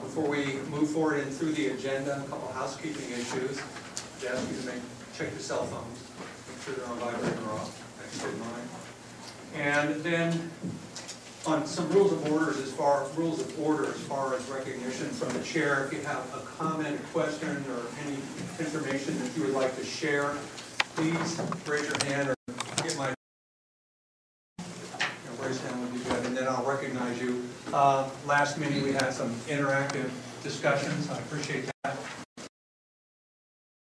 Before we move forward and through the agenda, a couple housekeeping issues. I'd ask you to check your cell phones, make sure they're on vibrate or off. If you didn't mind. And then on some rules of order as far as recognition from the chair, if you have a comment, a question, or any information that you would like to share, please raise your hand or get my raise hand would be good, and then I'll recognize you. Last meeting we had some interactive discussions. I appreciate that.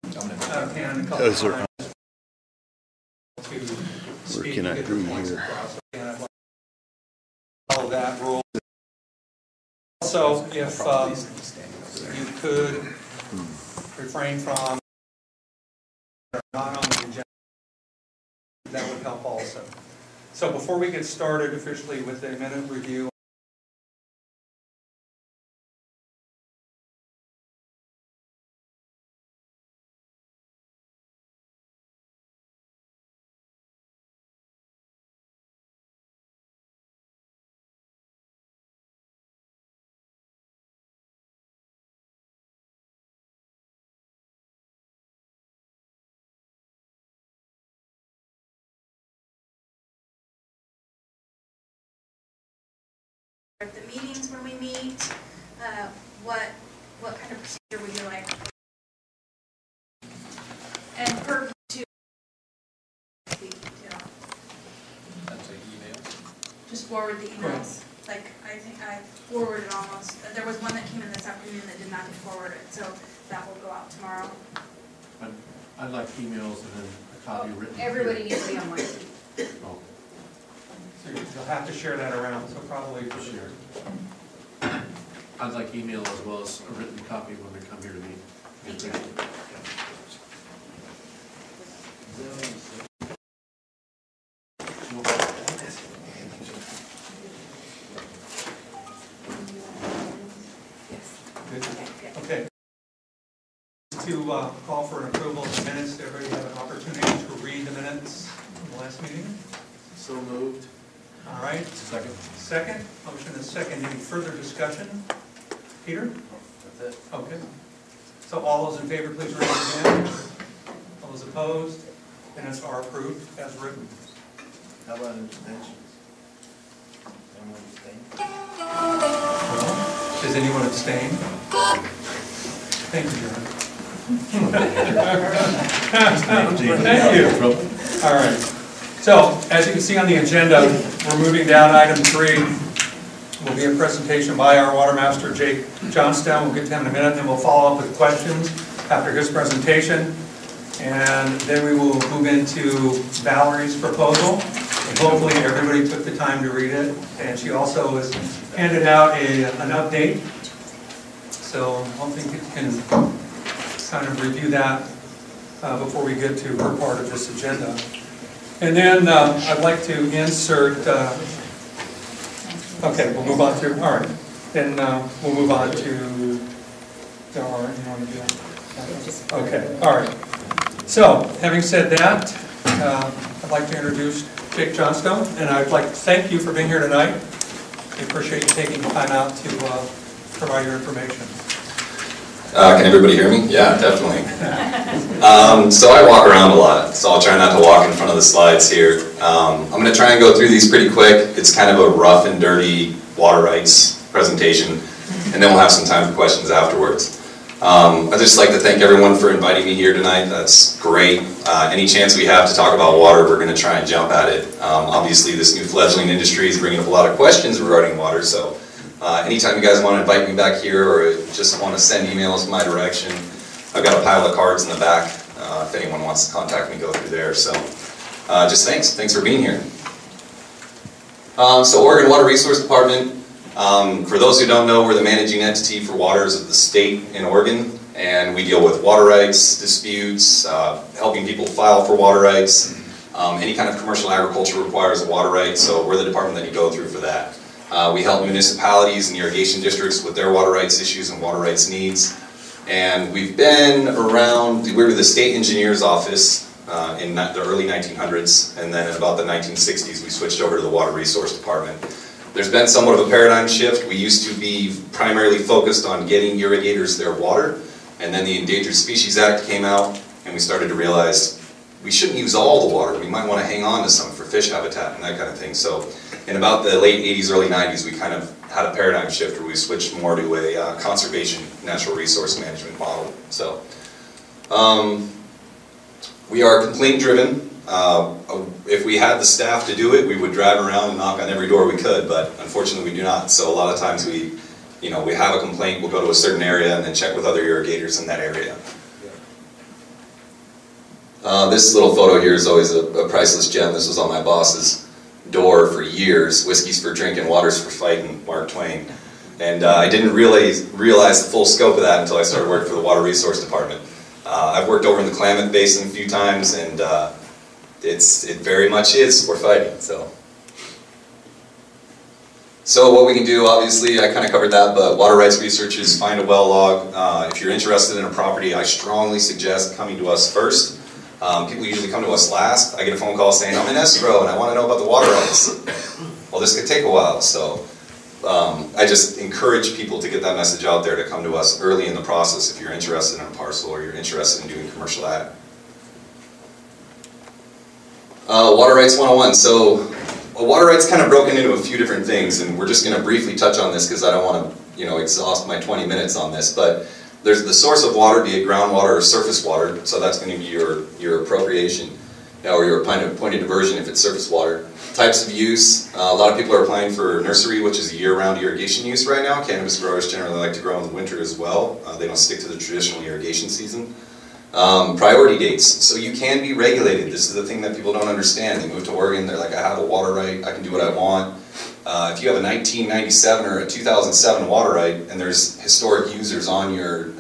And a couple of times to speak and get the points across. And I'd like to follow that rule. Also, if you could refrain from not on the agenda, that would help also. So before we get started officially with the minute review, the meetings when we meet, what kind of procedure would you like? And per to that's like emails. Just forward the emails. Like I think I forwarded almost. There was one that came in this afternoon that did not get forwarded, so that will go out tomorrow. I'd like emails and then a copy written. Everybody needs to be on my sheet. Oh. so you'll have to share that around, so probably for sure. I'd like email as well as a written copy when we come here to meet. Me too. Okay. To call for an approval of the minutes, did everybody have an opportunity to read the minutes from the last meeting? So moved. All right. Second. Second. Motion is second. Any further discussion? Peter? That's it. Okay. So all those in favor, please raise your hand. All those opposed? Minutes are approved as written. How about abstentions? Anyone abstain? Does anyone abstain? Thank you, John. Thank you. All right. So, as you can see on the agenda, we're moving down item 3. Will be a presentation by our Water Master, Jake Johnstone. We'll get to him in a minute, and then we'll follow up with questions after his presentation. And then we will move into Valerie's proposal. And hopefully everybody took the time to read it. And she also has handed out an update. So hopefully you can kind of review that before we get to her part of this agenda. And then I'd like to insert, okay, we'll move on to, all right. Then we'll move on to, all right, you want to do that? Okay, all right. So, having said that, I'd like to introduce Jake Johnstone, and I'd like to thank you for being here tonight. I appreciate you taking the time out to provide your information. Can everybody hear me? Yeah, definitely. So I walk around a lot, so I'll try not to walk in front of the slides here. I'm going to try and go through these pretty quick. It's kind of a rough and dirty water rights presentation, and then we'll have some time for questions afterwards. I'd just like to thank everyone for inviting me here tonight. That's great. Any chance we have to talk about water, we're going to try and jump at it. Obviously, this new fledgling industry is bringing up a lot of questions regarding water, so anytime you guys want to invite me back here or just want to send emails my direction, I've got a pile of cards in the back if anyone wants to contact me, go through there. So just thanks for being here. So Oregon Water Resource Department, for those who don't know, we're the managing entity for waters of the state in Oregon, and we deal with water rights disputes, helping people file for water rights. Any kind of commercial agriculture requires a water right, so we're the department that you go through for that. We help municipalities and irrigation districts with their water rights issues and water rights needs. And we've been around, we were the state engineer's office in the early 1900s, and then in about the 1960s we switched over to the Water Resource Department. There's been somewhat of a paradigm shift. We used to be primarily focused on getting irrigators their water, and then the Endangered Species Act came out, and we started to realize we shouldn't use all the water. We might want to hang on to some for fish habitat and that kind of thing. So in about the late 80s, early 90s, we kind of had a paradigm shift where we switched more to a conservation, natural resource management model. So we are complaint driven. If we had the staff to do it, we would drive around and knock on every door we could, but unfortunately we do not. So a lot of times we have a complaint, we'll go to a certain area and then check with other irrigators in that area. This little photo here is always a priceless gem. This was on my boss's door for years. Whiskey's for drinking, water's for fighting, Mark Twain. And I didn't really realize the full scope of that until I started working for the Water Resource Department. I've worked over in the Klamath Basin a few times, and it very much is for fighting. So what we can do, obviously, I kind of covered that, but water rights research is find a well log. If you're interested in a property, I strongly suggest coming to us first. People usually come to us last. I get a phone call saying, I'm in escrow and I want to know about the water rights. Well, this could take a while, so I just encourage people to get that message out there, to come to us early in the process if you're interested in a parcel or you're interested in doing commercial ag. Water rights 101. So water rights kind of broken into a few different things, and we're just going to briefly touch on this because I don't want to exhaust my 20 minutes on this, but there's the source of water, be it groundwater or surface water, so that's going to be your appropriation, or your point of diversion if it's surface water. Types of use, a lot of people are applying for nursery, which is year-round irrigation use right now. Cannabis growers generally like to grow in the winter as well. They don't stick to the traditional irrigation season. Priority dates, so you can be regulated. This is the thing that people don't understand. They move to Oregon, they're like, I have a water right, I can do what I want. If you have a 1997 or a 2007 water right, and there's historic users on your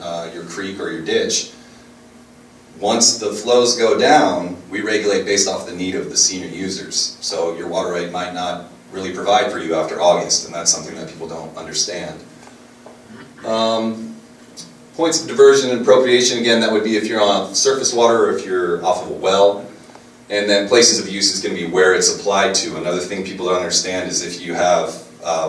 creek or your ditch, once the flows go down, we regulate based off the need of the senior users. So your water right might not really provide for you after August, and that's something that people don't understand. Points of diversion and appropriation, again, that would be if you're on surface water or if you're off of a well. And then places of use is going to be where it's applied to. Another thing people don't understand is if you have,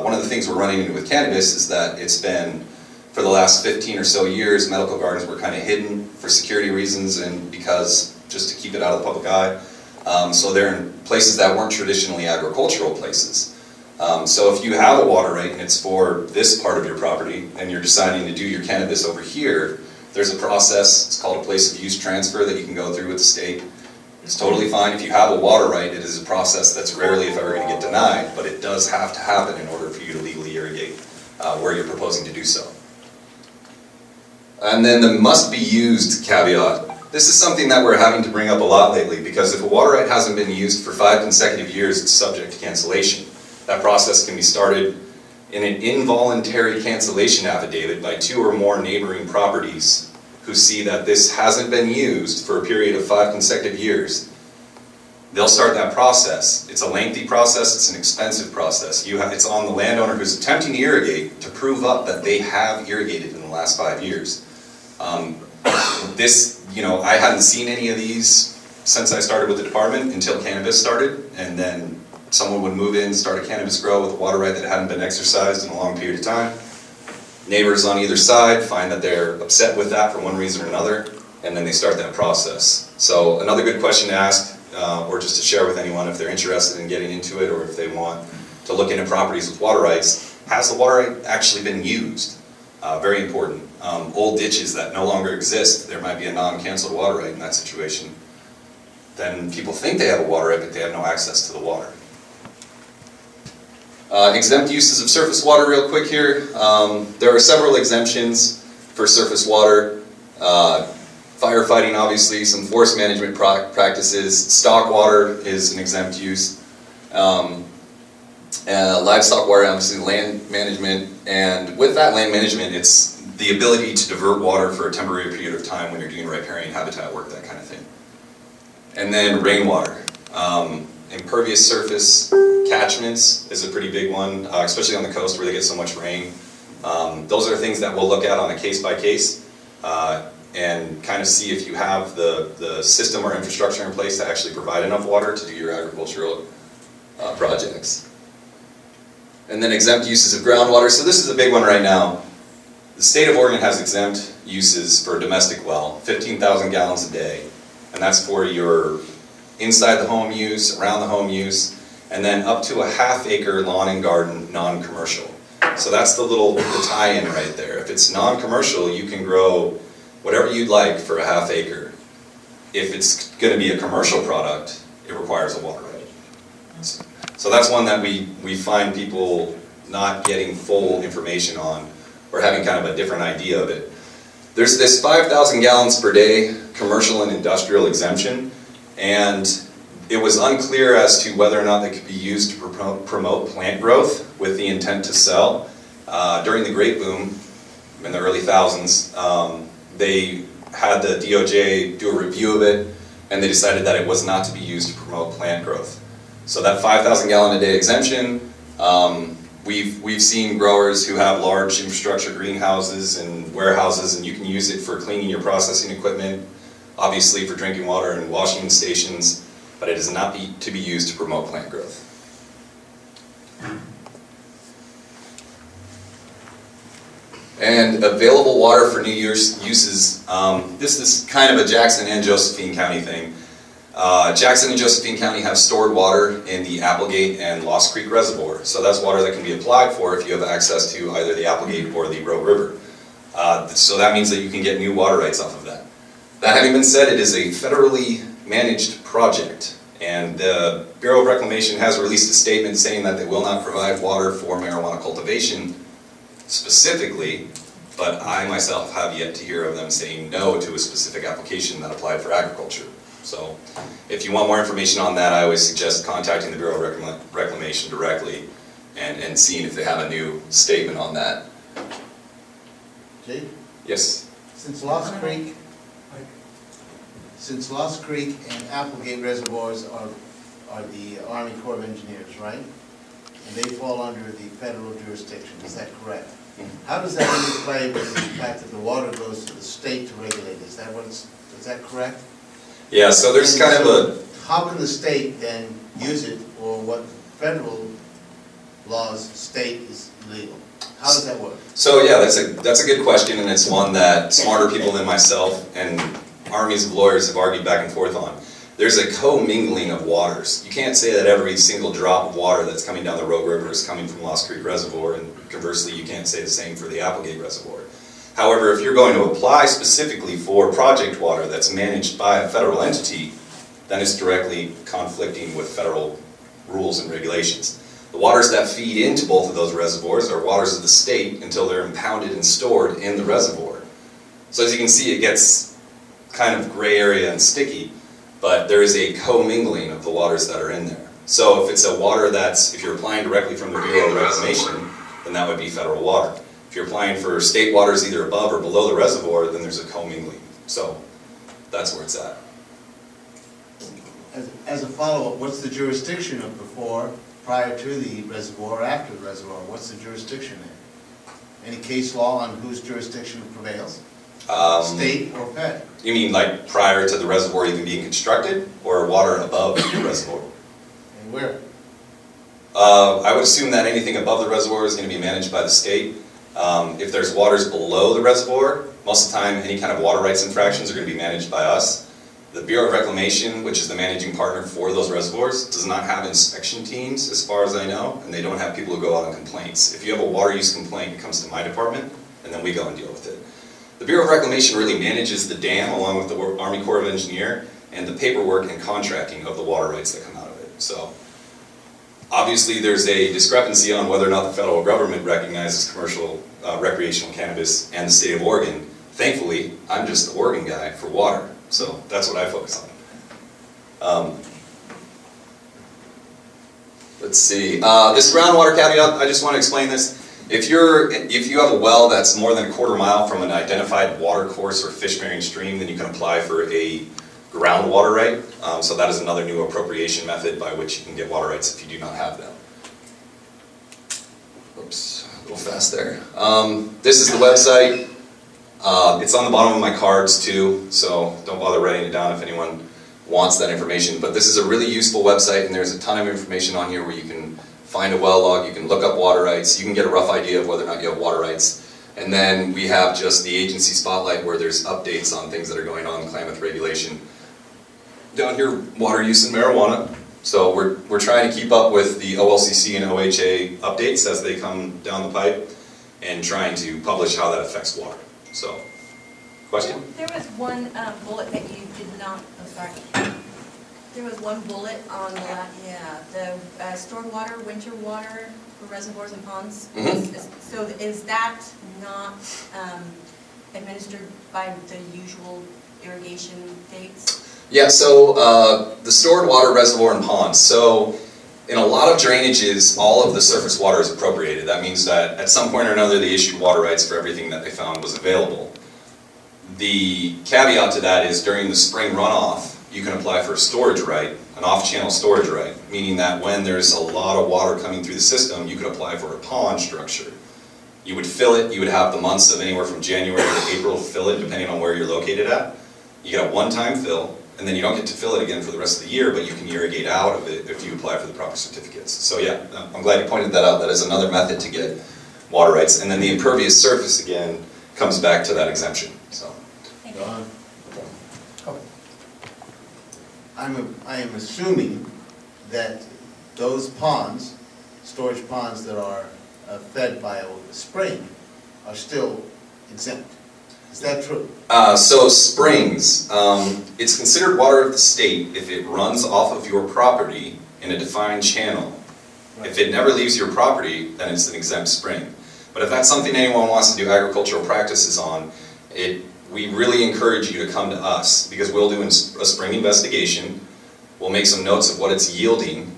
one of the things we're running into with cannabis is that it's been, for the last 15 or so years, medical gardens were kind of hidden for security reasons and because, just to keep it out of the public eye. So they're in places that weren't traditionally agricultural places. So if you have a water right and it's for this part of your property and you're deciding to do your cannabis over here, there's a process, it's called a place of use transfer, that you can go through with the state. It's totally fine. If you have a water right, it is a process that's rarely, if ever, going to get denied, but it does have to happen in order for you to legally irrigate where you're proposing to do so. And then the must be used caveat. This is something that we're having to bring up a lot lately, because if a water right hasn't been used for 5 consecutive years, it's subject to cancellation. That process can be started in an involuntary cancellation affidavit by 2 or more neighboring properties who see that this hasn't been used for a period of 5 consecutive years. They'll start that process. It's a lengthy process, it's an expensive process. It's on the landowner who's attempting to irrigate to prove up that they have irrigated in the last 5 years. I hadn't seen any of these since I started with the department until cannabis started, and then someone would move in, start a cannabis grow with a water right that hadn't been exercised in a long period of time. Neighbors on either side find that they're upset with that for one reason or another, and then they start that process. So another good question to ask, or just to share with anyone if they're interested in getting into it, or if they want to look into properties with water rights, has the water right actually been used? Very important. Old ditches that no longer exist, there might be a non-canceled water right in that situation. Then people think they have a water right, but they have no access to the water. Exempt uses of surface water real quick here. There are several exemptions for surface water. Firefighting, obviously, some forest management practices. Stock water is an exempt use. Livestock water, obviously land management. And with that land management, it's the ability to divert water for a temporary period of time when you're doing riparian habitat work, that kind of thing. And then rainwater. Impervious surface catchments is a pretty big one, especially on the coast where they get so much rain. Those are things that we'll look at on a case-by-case and kind of see if you have the system or infrastructure in place to actually provide enough water to do your agricultural projects. And then exempt uses of groundwater. So this is a big one right now. The state of Oregon has exempt uses for a domestic well, 15,000 gallons a day. And that's for your inside the home use, around the home use, and then up to a half-acre lawn and garden, non-commercial. So that's the tie-in right there. If it's non-commercial, you can grow whatever you'd like for a half-acre. If it's going to be a commercial product, it requires a water right. So that's one that we find people not getting full information on, or having kind of a different idea of it. There's this 5,000 gallons per day commercial and industrial exemption, and it was unclear as to whether or not they could be used to promote plant growth with the intent to sell. During the grape boom in the early thousands, they had the DOJ do a review of it, and they decided that it was not to be used to promote plant growth. So that 5,000 gallon a day exemption, we've seen growers who have large infrastructure greenhouses and warehouses, and you can use it for cleaning your processing equipment, obviously for drinking water and washing stations, but it is not to be used to promote plant growth. And available water for new uses, this is kind of a Jackson and Josephine County thing. Jackson and Josephine County have stored water in the Applegate and Lost Creek Reservoir. So that's water that can be applied for if you have access to either the Applegate or the Rogue River. So that means that you can get new water rights off of that. That having been said, it is a federally managed project. And the Bureau of Reclamation has released a statement saying that they will not provide water for marijuana cultivation specifically, but I myself have yet to hear of them saying no to a specific application that applied for agriculture. So if you want more information on that, I always suggest contacting the Bureau of Reclamation directly and seeing if they have a new statement on that. Jake? Yes? Since Lost Creek and Applegate reservoirs are the Army Corps of Engineers, right? And they fall under the federal jurisdiction, is that correct? How does that interplay with the fact that the water goes to the state to regulate? Is that correct? Yeah, so there's kind of a... How can the state then use it, or what federal laws state is legal? How does that work? So yeah, that's a good question, and it's one that smarter people than myself and armies of lawyers have argued back and forth on. There's a co-mingling of waters. You can't say that every single drop of water that's coming down the Rogue River is coming from Lost Creek Reservoir, and conversely, you can't say the same for the Applegate Reservoir. However, if you're going to apply specifically for project water that's managed by a federal entity, then it's directly conflicting with federal rules and regulations. The waters that feed into both of those reservoirs are waters of the state until they're impounded and stored in the reservoir. So as you can see, it gets kind of gray area and sticky, but there is a co-mingling of the waters that are in there. So if it's a water if you're applying directly from the Bureau of Reclamation, then that would be federal water. If you're applying for state waters either above or below the reservoir, then there's a commingling. So that's where it's at. As a follow-up, what's the jurisdiction of prior to the reservoir or after the reservoir? What's the jurisdiction there? Any case law on whose jurisdiction prevails? State or fed? You mean like prior to the reservoir even being constructed, or water above the reservoir? And where? I would assume that anything above the reservoir is going to be managed by the state. If there's waters below the reservoir, most of the time any kind of water rights infractions are going to be managed by us. The Bureau of Reclamation, which is the managing partner for those reservoirs, does not have inspection teams as far as I know, and they don't have people who go out on complaints. If you have a water use complaint, it comes to my department, and then we go and deal with it. The Bureau of Reclamation really manages the dam along with the Army Corps of Engineers and the paperwork and contracting of the water rights that come out of it. So obviously there's a discrepancy on whether or not the federal government recognizes commercial recreational cannabis and the state of Oregon. Thankfully, I'm just the Oregon guy for water, so that's what I focus on. Let's see, this groundwater caveat, I just want to explain this. If you have a well that's more than a quarter mile from an identified water course or fish-bearing stream, then you can apply for a groundwater right. So that is another new appropriation method by which you can get water rights if you do not have them. Oops, a little fast there. This is the website. It's on the bottom of my cards too, so don't bother writing it down if anyone wants that information. But this is a really useful website, and there's a ton of information on here where you can find a well log, you can look up water rights, you can get a rough idea of whether or not you have water rights. And then we have just the agency spotlight where there's updates on things that are going on in Klamath regulation. Down here, water use and marijuana. So we're trying to keep up with the OLCC and OHA updates as they come down the pipe and trying to publish how that affects water. So, question? There was one bullet that you did not, oh sorry. There was one bullet on the stored water, winter water for reservoirs and ponds. Mm-hmm. So is that not administered by the usual irrigation dates? Yeah, so the stored water reservoir and ponds. So in a lot of drainages, all of the surface water is appropriated. That means that at some point or another they issued water rights for everything that they found was available. The caveat to that is during the spring runoff, you can apply for a storage right, an off-channel storage right, meaning that when there's a lot of water coming through the system, you could apply for a pond structure. You would fill it, you would have the months of anywhere from January to April to fill it, depending on where you're located at. You get a one-time fill, and then you don't get to fill it again for the rest of the year, but you can irrigate out of it if you apply for the proper certificates. So yeah, I'm glad you pointed that out. That is another method to get water rights. And then the impervious surface, again, comes back to that exemption. So. Thank you. I am assuming that those ponds, storage ponds that are fed by a spring, are still exempt. Is that true? So springs, it's considered water of the state if it runs off of your property in a defined channel. Right. If it never leaves your property, then it's an exempt spring. But if that's something anyone wants to do agricultural practices on, we really encourage you to come to us, because we'll do a spring investigation, we'll make some notes of what it's yielding,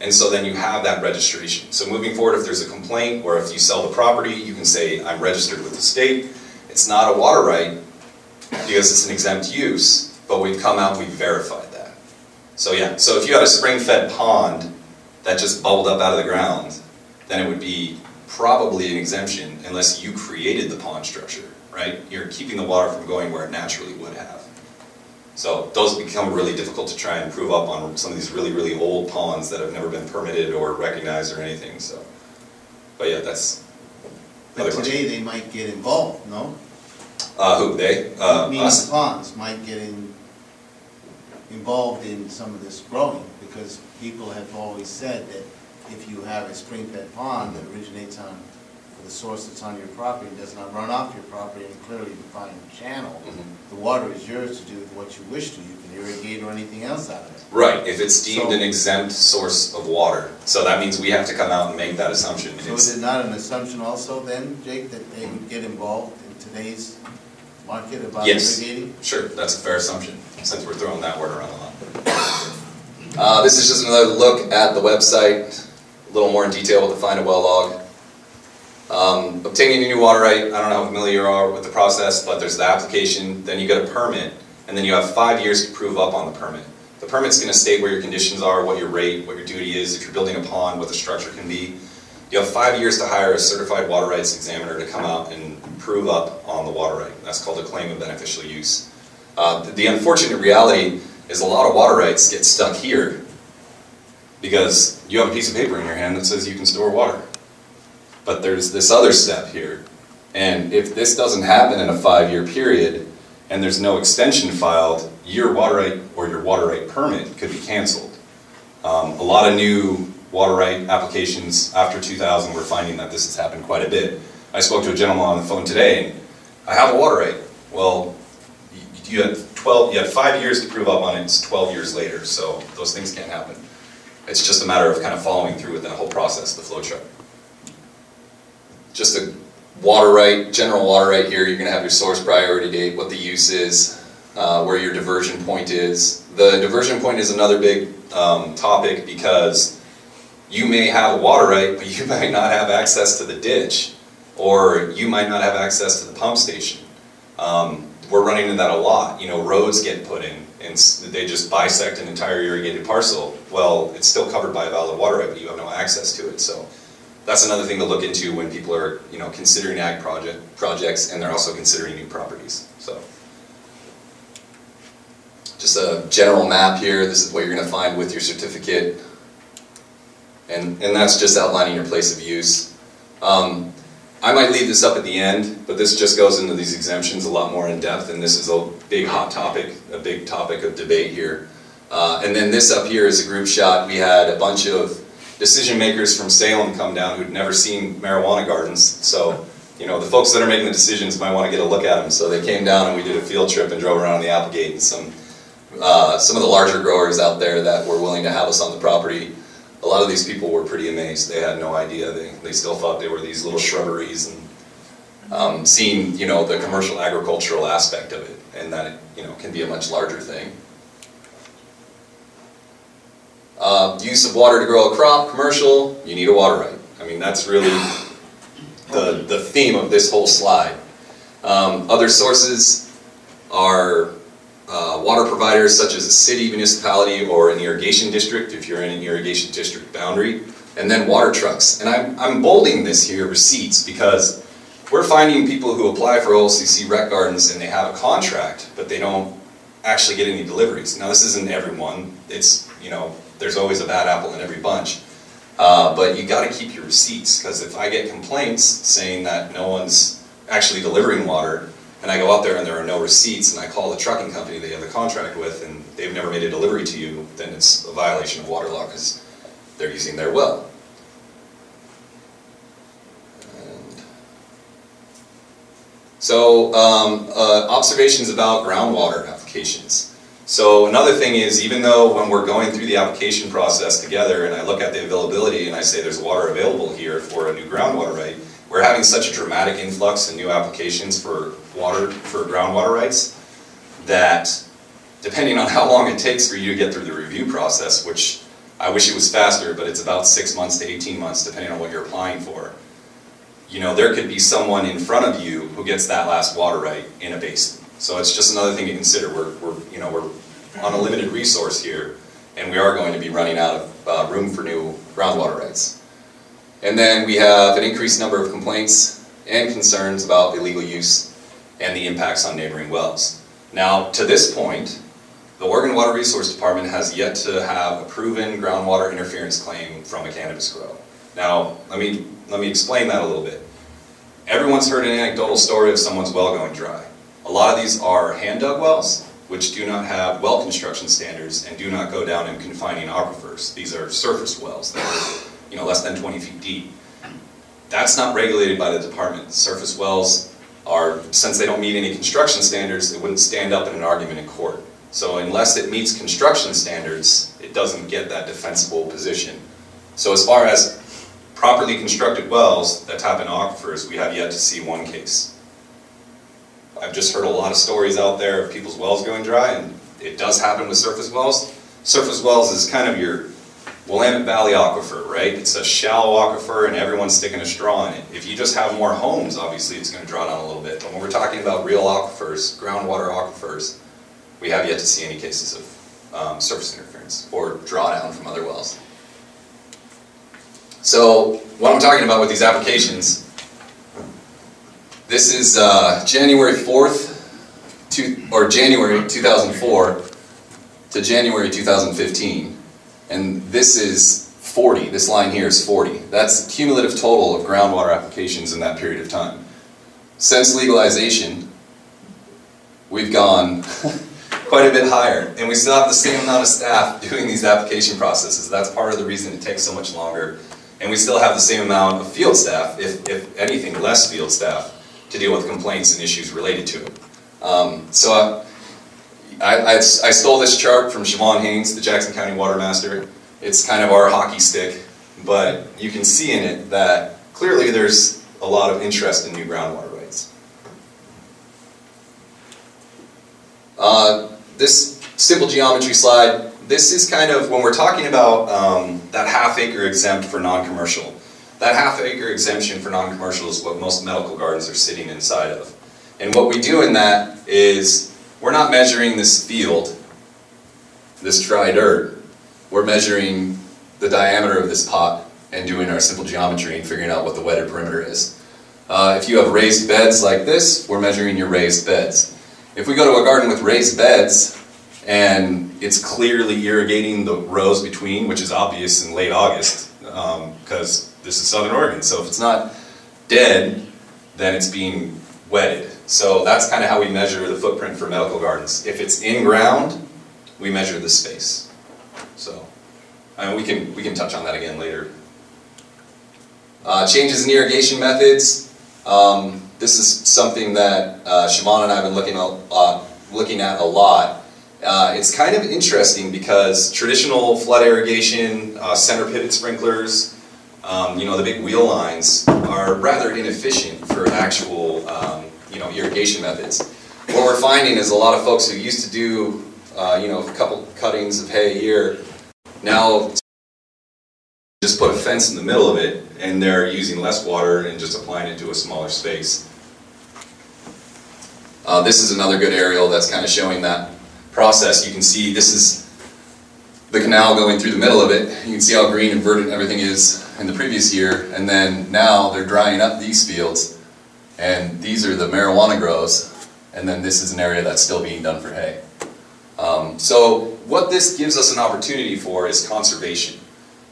and so then you have that registration. So moving forward, if there's a complaint, or if you sell the property, you can say, I'm registered with the state. It's not a water right, because it's an exempt use, but we've come out and we've verified that. So yeah, so if you had a spring-fed pond that just bubbled up out of the ground, then it would be probably an exemption unless you created the pond structure. Right? You're keeping the water from going where it naturally would have. So those become really difficult to try and prove up on some of these really, really old ponds that have never been permitted or recognized or anything. So, but yeah, that's. But today they might get involved, no? Who, they? Us? The ponds might get involved in some of this growing, because people have always said that if you have a spring-fed pond that originates on the source that's on your property and does not run off your property in a clearly defined channel, the water is yours to do with what you wish to. You can irrigate or anything else out of it. Right, if it's deemed an exempt source of water. So that means we have to come out and make that assumption. So is it not an assumption also then, Jake, that they would get involved in today's market about irrigating? Sure, that's a fair assumption, since we're throwing that word around a lot. This is just another look at the website, a little more in detail with the Find a Well log. Obtaining a new water right, I don't know how familiar you are with the process, but there's the application, then you get a permit, and then you have 5 years to prove up on the permit. The permit's going to state where your conditions are, what your rate, what your duty is, if you're building a pond, what the structure can be. You have 5 years to hire a certified water rights examiner to come out and prove up on the water right. That's called a claim of beneficial use. The unfortunate reality is a lot of water rights get stuck here because you have a piece of paper in your hand that says you can store water. But there's this other step here, and if this doesn't happen in a 5-year period and there's no extension filed, your water right or your water right permit could be canceled. A lot of new water right applications after 2000, we're finding that this has happened quite a bit. I spoke to a gentleman on the phone today, and I have a water right. Well, you had 5 years to prove up on it, it's 12 years later, so those things can't happen. It's just a matter of kind of following through with that whole process, the flow chart. Just a water right, general water right here, you're going to have your source priority date, what the use is, where your diversion point is. The diversion point is another big topic because you may have a water right, but you might not have access to the ditch, or you might not have access to the pump station. We're running into that a lot. You know, roads get put in, and they just bisect an entire irrigated parcel. Well, it's still covered by a valid water right, but you have no access to it. So that's another thing to look into when people are, you know, considering ag projects, and they're also considering new properties. So, just a general map here. This is what you're going to find with your certificate. And that's just outlining your place of use. I might leave this up at the end, but this just goes into these exemptions a lot more in depth, and this is a big hot topic, a big topic of debate here. And then this up here is a group shot. We had a bunch of decision makers from Salem come down who'd never seen marijuana gardens. So, you know, the folks that are making the decisions might want to get a look at them. So they came down and we did a field trip and drove around the Applegate, and some of the larger growers out there that were willing to have us on the property. A lot of these people were pretty amazed. They had no idea. They still thought they were these little shrubberies, and seeing, you know, the commercial agricultural aspect of it, and that it, you know, can be a much larger thing. Use of water to grow a crop, commercial, you need a water right. I mean, that's really the theme of this whole slide. Other sources are water providers such as a city, municipality, or an irrigation district, if you're in an irrigation district boundary, and then water trucks. And I'm bolding this here, receipts, because we're finding people who apply for OLCC rec gardens and they have a contract, but they don't actually get any deliveries. Now, this isn't everyone. It's, you know, there's always a bad apple in every bunch. But you got to keep your receipts, because if I get complaints saying that no one's actually delivering water, and I go out there and there are no receipts, and I call the trucking company they have the contract with, and they've never made a delivery to you, then it's a violation of water law because they're using their well. And so, observations about groundwater applications. So another thing is, even though when we're going through the application process together and I look at the availability and I say there's water available here for a new groundwater right, we're having such a dramatic influx in new applications for water, for groundwater rights, that depending on how long it takes for you to get through the review process, which I wish it was faster, but it's about 6 months to 18 months depending on what you're applying for. You know, there could be someone in front of you who gets that last water right in a basin. So it's just another thing to consider. We're on a limited resource here, and we are going to be running out of room for new groundwater rights. And then we have an increased number of complaints and concerns about illegal use and the impacts on neighboring wells. Now, to this point, the Oregon Water Resource Department has yet to have a proven groundwater interference claim from a cannabis grow. Now, let me explain that a little bit. Everyone's heard an anecdotal story of someone's well going dry. A lot of these are hand-dug wells, which do not have well construction standards and do not go down in confining aquifers. These are surface wells that are, you know, less than 20 feet deep. That's not regulated by the department. Surface wells are, since they don't meet any construction standards, it wouldn't stand up in an argument in court. So unless it meets construction standards, it doesn't get that defensible position. So as far as properly constructed wells that tap into aquifers, we have yet to see one case. I've just heard a lot of stories out there of people's wells going dry, and it does happen with surface wells. Surface wells is kind of your Willamette Valley aquifer, right? It's a shallow aquifer and everyone's sticking a straw in it. If you just have more homes, obviously it's going to draw down a little bit. But when we're talking about real aquifers, groundwater aquifers, we have yet to see any cases of surface interference or drawdown from other wells. So what I'm talking about with these applications, this is January 4th, January 2004 to January 2015. And this is 40, this line here is 40. That's the cumulative total of groundwater applications in that period of time. Since legalization, we've gone quite a bit higher, and we still have the same amount of staff doing these application processes. That's part of the reason it takes so much longer. And we still have the same amount of field staff, if anything, less field staff, to deal with complaints and issues related to it. I stole this chart from Siobhan Haynes, the Jackson County Water Master. It's kind of our hockey stick, but you can see in it that clearly there's a lot of interest in new groundwater rights. This simple geometry slide, this is kind of, when we're talking about that half-acre exempt for non-commercial. That half-acre exemption for non-commercial is what most medical gardens are sitting inside of. And what we do in that is, we're not measuring this field, this dry dirt. We're measuring the diameter of this pot and doing our simple geometry and figuring out what the wetted perimeter is. If you have raised beds like this, we're measuring your raised beds. If we go to a garden with raised beds and it's clearly irrigating the rows between, which is obvious in late August, because this is Southern Oregon. So if it's not dead, then it's being wetted. So that's kind of how we measure the footprint for medical gardens. If it's in ground, we measure the space. So we can touch on that again later. Changes in irrigation methods. This is something that Siobhan and I have been looking at a lot. It's kind of interesting because traditional flood irrigation, center pivot sprinklers, the big wheel lines are rather inefficient for actual irrigation methods. What we're finding is a lot of folks who used to do a couple cuttings of hay a year now just put a fence in the middle of it, and they're using less water and just applying it to a smaller space. This is another good aerial that's kind of showing that process. You can see this is the canal going through the middle of it. You can see how green and verdant everything is in the previous year, and then now they're drying up these fields, and these are the marijuana grows, and then this is an area that's still being done for hay. So what this gives us an opportunity for is conservation.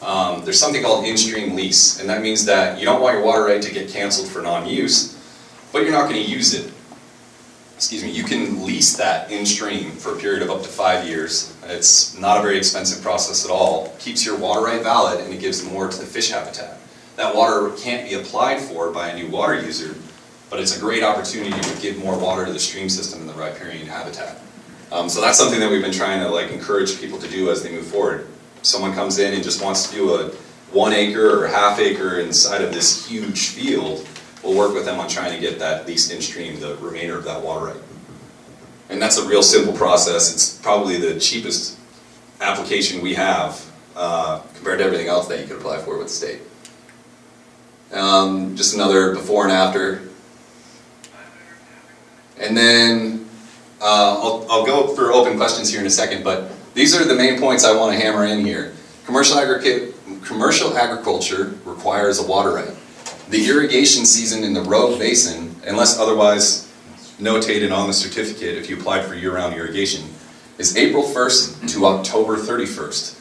There's something called in-stream lease, and that means that you don't want your water right to get canceled for non-use, but you're not going to use it. Excuse me, you can lease that in-stream for a period of up to 5 years. It's not a very expensive process at all. It keeps your water right valid, and it gives more to the fish habitat. That water can't be applied for by a new water user, but it's a great opportunity to give more water to the stream system in the riparian habitat. So that's something that we've been trying to encourage people to do as they move forward. If someone comes in and just wants to do a 1 acre or half acre inside of this huge field, we'll work with them on trying to get that leased in stream, the remainder of that water right. And that's a real simple process. It's probably the cheapest application we have compared to everything else that you could apply for with the state. Just another before and after. And then I'll go for open questions here in a second, but these are the main points I want to hammer in here. Commercial agriculture requires a water right. The irrigation season in the Rogue Basin, unless otherwise notated on the certificate if you applied for year-round irrigation, is April 1st to October 31st.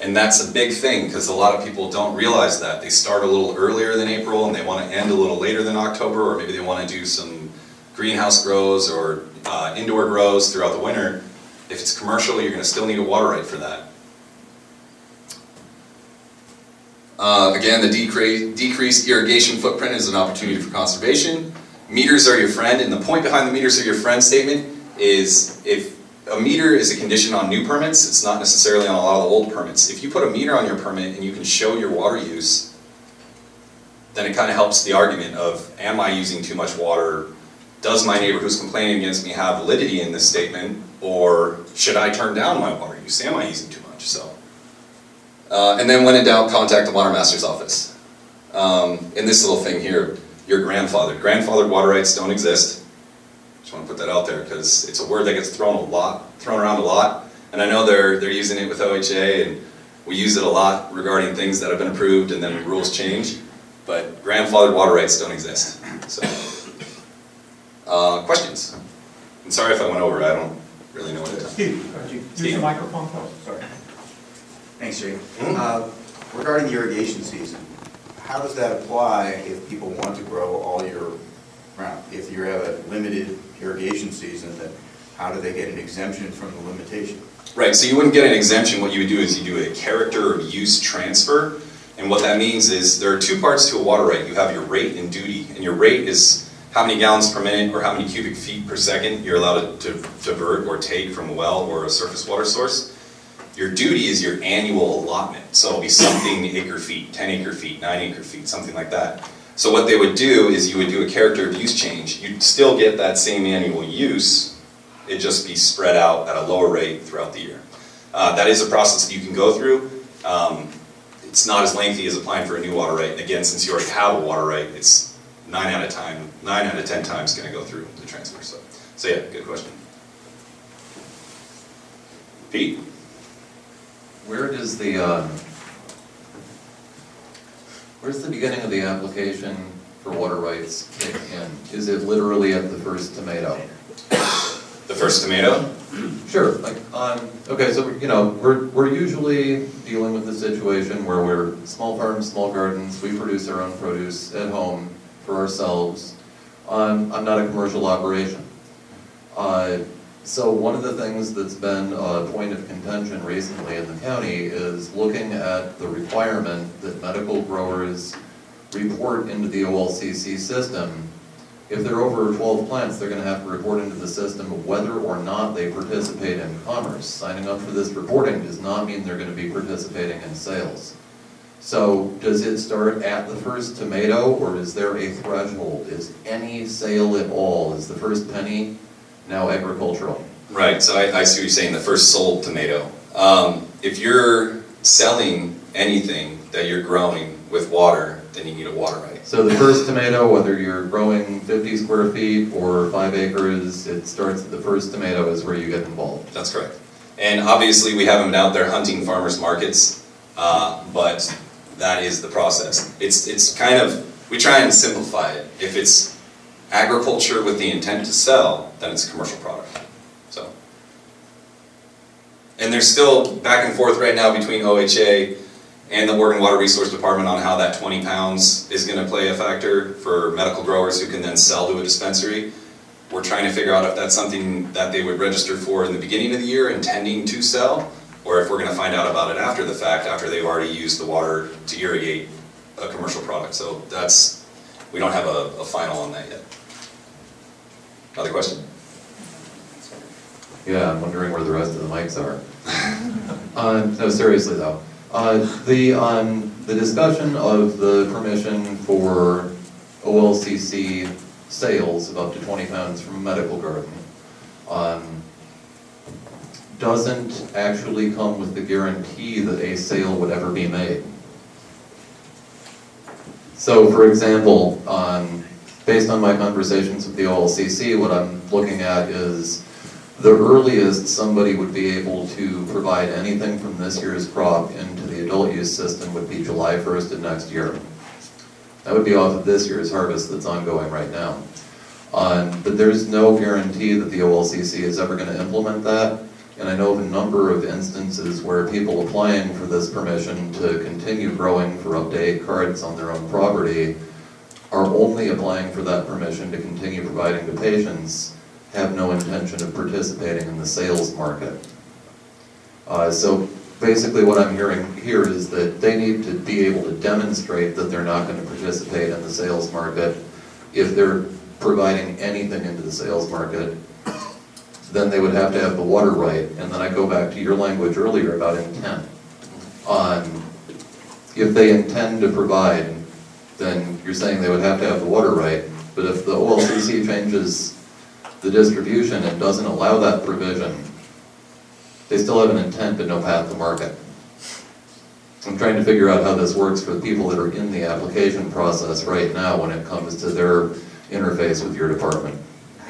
And that's a big thing because a lot of people don't realize that. They start a little earlier than April and they want to end a little later than October, or maybe they want to do some greenhouse grows or indoor grows throughout the winter. If it's commercial, you're going to still need a water right for that. Again, the decreased irrigation footprint is an opportunity for conservation. Meters are your friend, and the point behind the meters are your friend statement is if a meter is a condition on new permits, it's not necessarily on a lot of the old permits. If you put a meter on your permit and you can show your water use, then it kind of helps the argument of, am I using too much water? Does my neighbor who's complaining against me have validity in this statement? Or should I turn down my water use? Am I using too much? And then when in doubt, contact the water master's office. In this little thing here, your grandfathered. Grandfathered water rights don't exist. Just want to put that out there because it's a word that gets thrown around a lot. And I know they're using it with OHA, and we use it a lot regarding things that have been approved and then rules change. But grandfathered water rights don't exist. So, questions? I'm sorry if I went over. I don't really know what it is. Steve, could you use the microphone, please? Sorry. Thanks, Jake. Regarding the irrigation season, how does that apply if people want to grow all year round? If you have a limited irrigation season, then how do they get an exemption from the limitation? Right, so you wouldn't get an exemption. What you would do is you do a character of use transfer. And what that means is there are two parts to a water right. You have your rate and duty. And your rate is how many gallons per minute or how many cubic feet per second you're allowed to divert or take from a well or a surface water source. Your duty is your annual allotment. So it'll be something acre feet, 10 acre feet, 9 acre feet, something like that. So what they would do is you would do a character of use change. You'd still get that same annual use. It'd just be spread out at a lower rate throughout the year. That is a process that you can go through. It's not as lengthy as applying for a new water right. And again, since you already have a water right, it's 9 out of 10 times going to go through the transfer. So yeah, good question. Pete? Where does where's the beginning of the application for water rights kick in? Is it literally at the first tomato? The first tomato? Sure, like, okay, so, you know, we're usually dealing with the situation where we're small farms, small gardens, we produce our own produce at home for ourselves. I'm not a commercial operation. So one of the things that's been a point of contention recently in the county is looking at the requirement that medical growers report into the OLCC system. If they're over 12 plants, they're going to have to report into the system whether or not they participate in commerce. Signing up for this reporting does not mean they're going to be participating in sales. So does it start at the first tomato, or is there a threshold? Is any sale at all, is the first penny now agricultural? Right, so I see what you're saying, the first sold tomato. If you're selling anything that you're growing with water, then you need a water right. So the first tomato, whether you're growing 50 square feet or 5 acres, it starts at the first tomato is where you get involved. That's correct. And obviously we haven't been out there hunting farmers markets, but that is the process. It's kind of, we try and simplify it. If it's agriculture with the intent to sell, then it's a commercial product. So, and there's still back and forth right now between OHA and the Oregon Water Resource Department on how that 20 pounds is going to play a factor for medical growers who can then sell to a dispensary. We're trying to figure out if that's something that they would register for in the beginning of the year intending to sell, or if we're going to find out about it after the fact, after they've already used the water to irrigate a commercial product. So that's, we don't have a final on that yet. Other question? Yeah, I'm wondering where the rest of the mics are. No, seriously though. The discussion of the permission for OLCC sales of up to 20 pounds from a medical garden doesn't actually come with the guarantee that a sale would ever be made. So for example, based on my conversations with the OLCC, what I'm looking at is the earliest somebody would be able to provide anything from this year's crop into the adult use system would be July 1st of next year. That would be off of this year's harvest that's ongoing right now. But there's no guarantee that the OLCC is ever going to implement that. And I know of a number of instances where people applying for this permission to continue growing for up to 8 cards on their own property are only applying for that permission to continue providing to patients, have no intention of participating in the sales market. So basically what I'm hearing here is that they need to be able to demonstrate that they're not going to participate in the sales market. If they're providing anything into the sales market, then they would have to have the water right. And then I go back to your language earlier about intent. If they intend to provide, then you're saying they would have to have the water right. But if the OLCC changes the distribution and doesn't allow that provision, they still have an intent but no path to market. I'm trying to figure out how this works for the people that are in the application process right now when it comes to their interface with your department.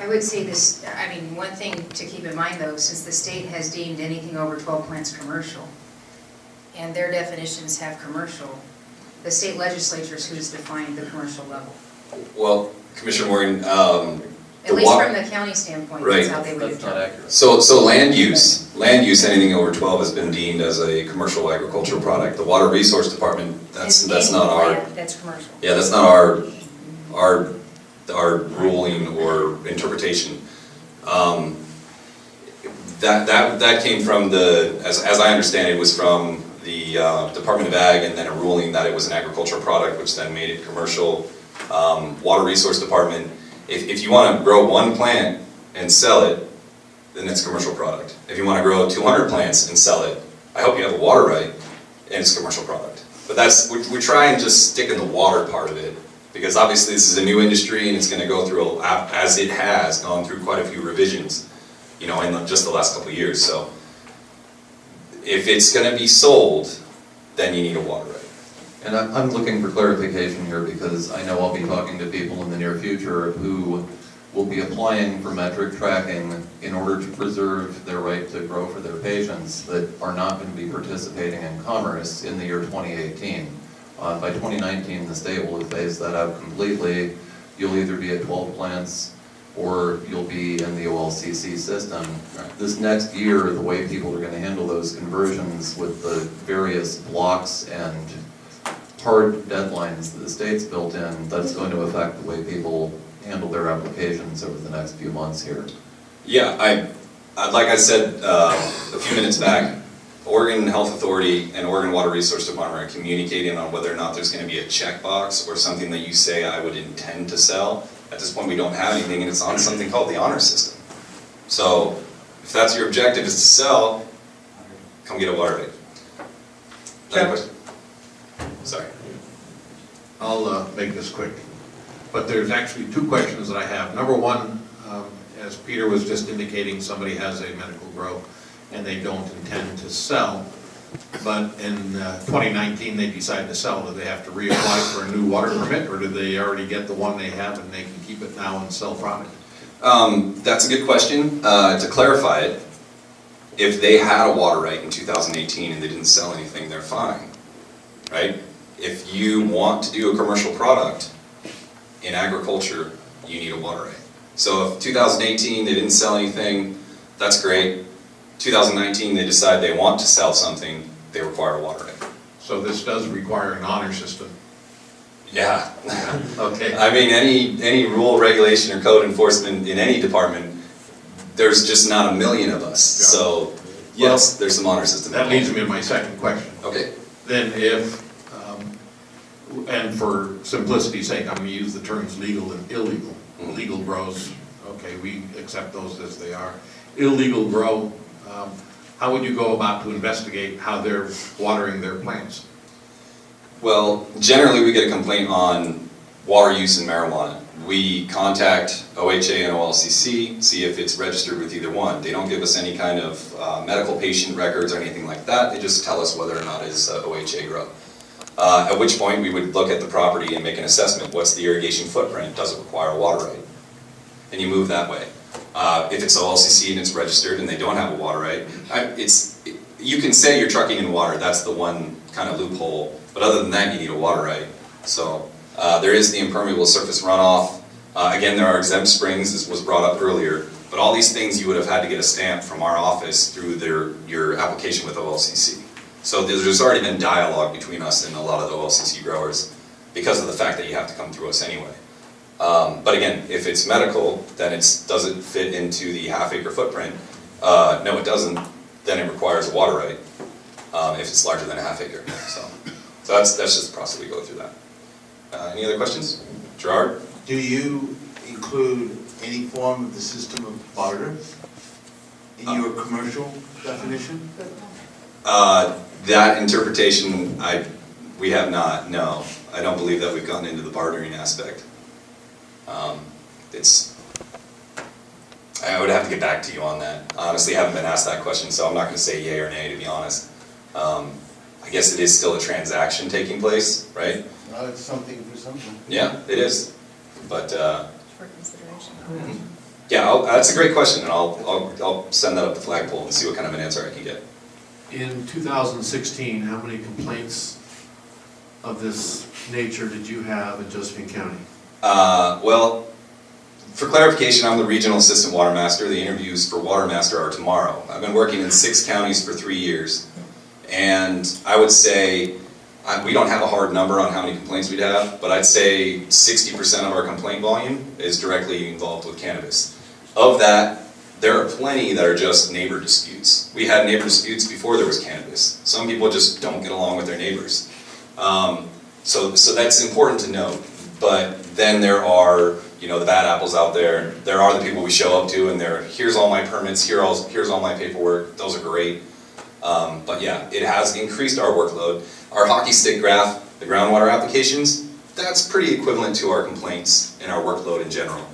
I would say this, I mean, one thing to keep in mind though, since the state has deemed anything over 12 plants commercial, and their definitions have commercial, the state legislature is who's defined the commercial level. Well, Commissioner Morgan, at least from the county standpoint, right. That's how they would That's not accurate. So land use, anything over 12 has been deemed as a commercial agricultural product. The Water Resource Department, that's not our. That's commercial. Yeah, that's not our ruling or interpretation. That came from the, as I understand it, was from the Department of Ag, and then a ruling that it was an agricultural product, which then made it commercial. Water Resource Department, if you want to grow 1 plant and sell it, then it's a commercial product. If you want to grow 200 plants and sell it, I hope you have the water right, and it's a commercial product. But that's, we try and just stick in the water part of it, because obviously this is a new industry and it's going to go through, as it has gone through quite a few revisions, you know, in just the last couple of years. So if it's going to be sold, then you need a water right. And I'm looking for clarification here because I know I'll be talking to people in the near future who will be applying for metric tracking in order to preserve their right to grow for their patients that are not going to be participating in commerce in the year 2018. By 2019, the state will have phased that out completely. You'll either be at 12 plants or you'll be in the OLCC system. This next year, the way people are going to handle those conversions with the various blocks and hard deadlines that the state's built in, that's going to affect the way people handle their applications over the next few months here. Yeah, like I said a few minutes back, Oregon Health Authority and Oregon Water Resource Department are communicating on whether or not there's going to be a checkbox or something that you say I would intend to sell. At this point we don't have anything, and it's on something called the honor system. So if that's your objective is to sell, come get a water rate. Another question? Sorry. I'll make this quick. But there's actually two questions that I have. Number one, as Peter was just indicating, somebody has a medical grow and they don't intend to sell. But in 2019 they decide to sell. Do they have to reapply for a new water permit, or do they already get the one they have and they can keep it now and sell product? That's a good question. To clarify it, if they had a water right in 2018 and they didn't sell anything, they're fine, right? If you want to do a commercial product in agriculture, you need a water right. So if 2018 they didn't sell anything, that's great. 2019 they decide they want to sell something, they require a water right. So this does require an honor system. Yeah. Okay. I mean, any rule, regulation, or code enforcement in any department, there's just not a million of us. Yeah. So yes, there's some honor system. That leads me to my second question. Okay. Then if, and for simplicity's sake, I'm going to use the terms legal and illegal. Mm-hmm. Legal grows, okay, we accept those as they are. Illegal grow, how would you go about to investigate how they're watering their plants? Well, generally we get a complaint on water use and marijuana. We contact OHA and OLCC, see if it's registered with either one. They don't give us any kind of medical patient records or anything like that. They just tell us whether or not it's OHA grow. At which point we would look at the property and make an assessment. What's the irrigation footprint? Does it require a water right? And you move that way. If it's OLCC and it's registered and they don't have a water right, you can say you're trucking in water. That's the one kind of loophole. But other than that, you need a water right. So there is the impermeable surface runoff. Again, there are exempt springs, as was brought up earlier. But all these things you would have had to get a stamp from our office through your application with OLCC. So there's already been dialogue between us and a lot of the OLCC growers because of the fact that you have to come through us anyway. But again, if it's medical, then does it fit into the half-acre footprint? No, it doesn't. Then it requires a water right if it's larger than a half-acre. So that's just the process we go through that. Any other questions? Gerard? Do you include any form of the system of barter in your commercial definition? That interpretation, we have not, no. I don't believe that we've gotten into the bartering aspect. I would have to get back to you on that. Honestly, I haven't been asked that question, so I'm not going to say yay or nay, to be honest. I guess it is still a transaction taking place, right? Well, it's something for something. Yeah, it is. But For consideration. yeah, that's a great question, and I'll send that up the flagpole and see what kind of an answer I can get. In 2016, how many complaints of this nature did you have in Josephine County? Well, for clarification, I'm the Regional Assistant Water Master. The interviews for Water Master are tomorrow. I've been working in 6 counties for 3 years, and I would say, we don't have a hard number on how many complaints we'd have, but I'd say 60% of our complaint volume is directly involved with cannabis. Of that, there are plenty that are just neighbor disputes. We had neighbor disputes before there was cannabis. Some people just don't get along with their neighbors. So that's important to note. But then there are, the bad apples out there. There are the people we show up to and here's all my permits, here's all my paperwork. Those are great. But yeah, it has increased our workload. Our hockey stick graph, the groundwater applications, that's pretty equivalent to our complaints and our workload in general.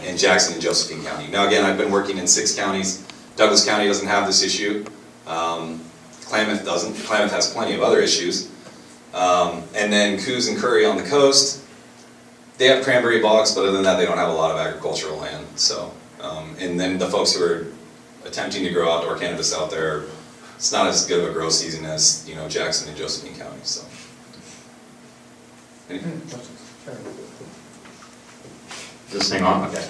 In Jackson and Josephine County. Now again, I've been working in 6 counties. Douglas County doesn't have this issue. Klamath doesn't. Klamath has plenty of other issues. And then Coos and Curry on the coast, they have cranberry bogs, but other than that, they don't have a lot of agricultural land. So, and then the folks who are attempting to grow outdoor cannabis out there, it's not as good of a grow season as Jackson and Josephine County. So, This thing on? Okay.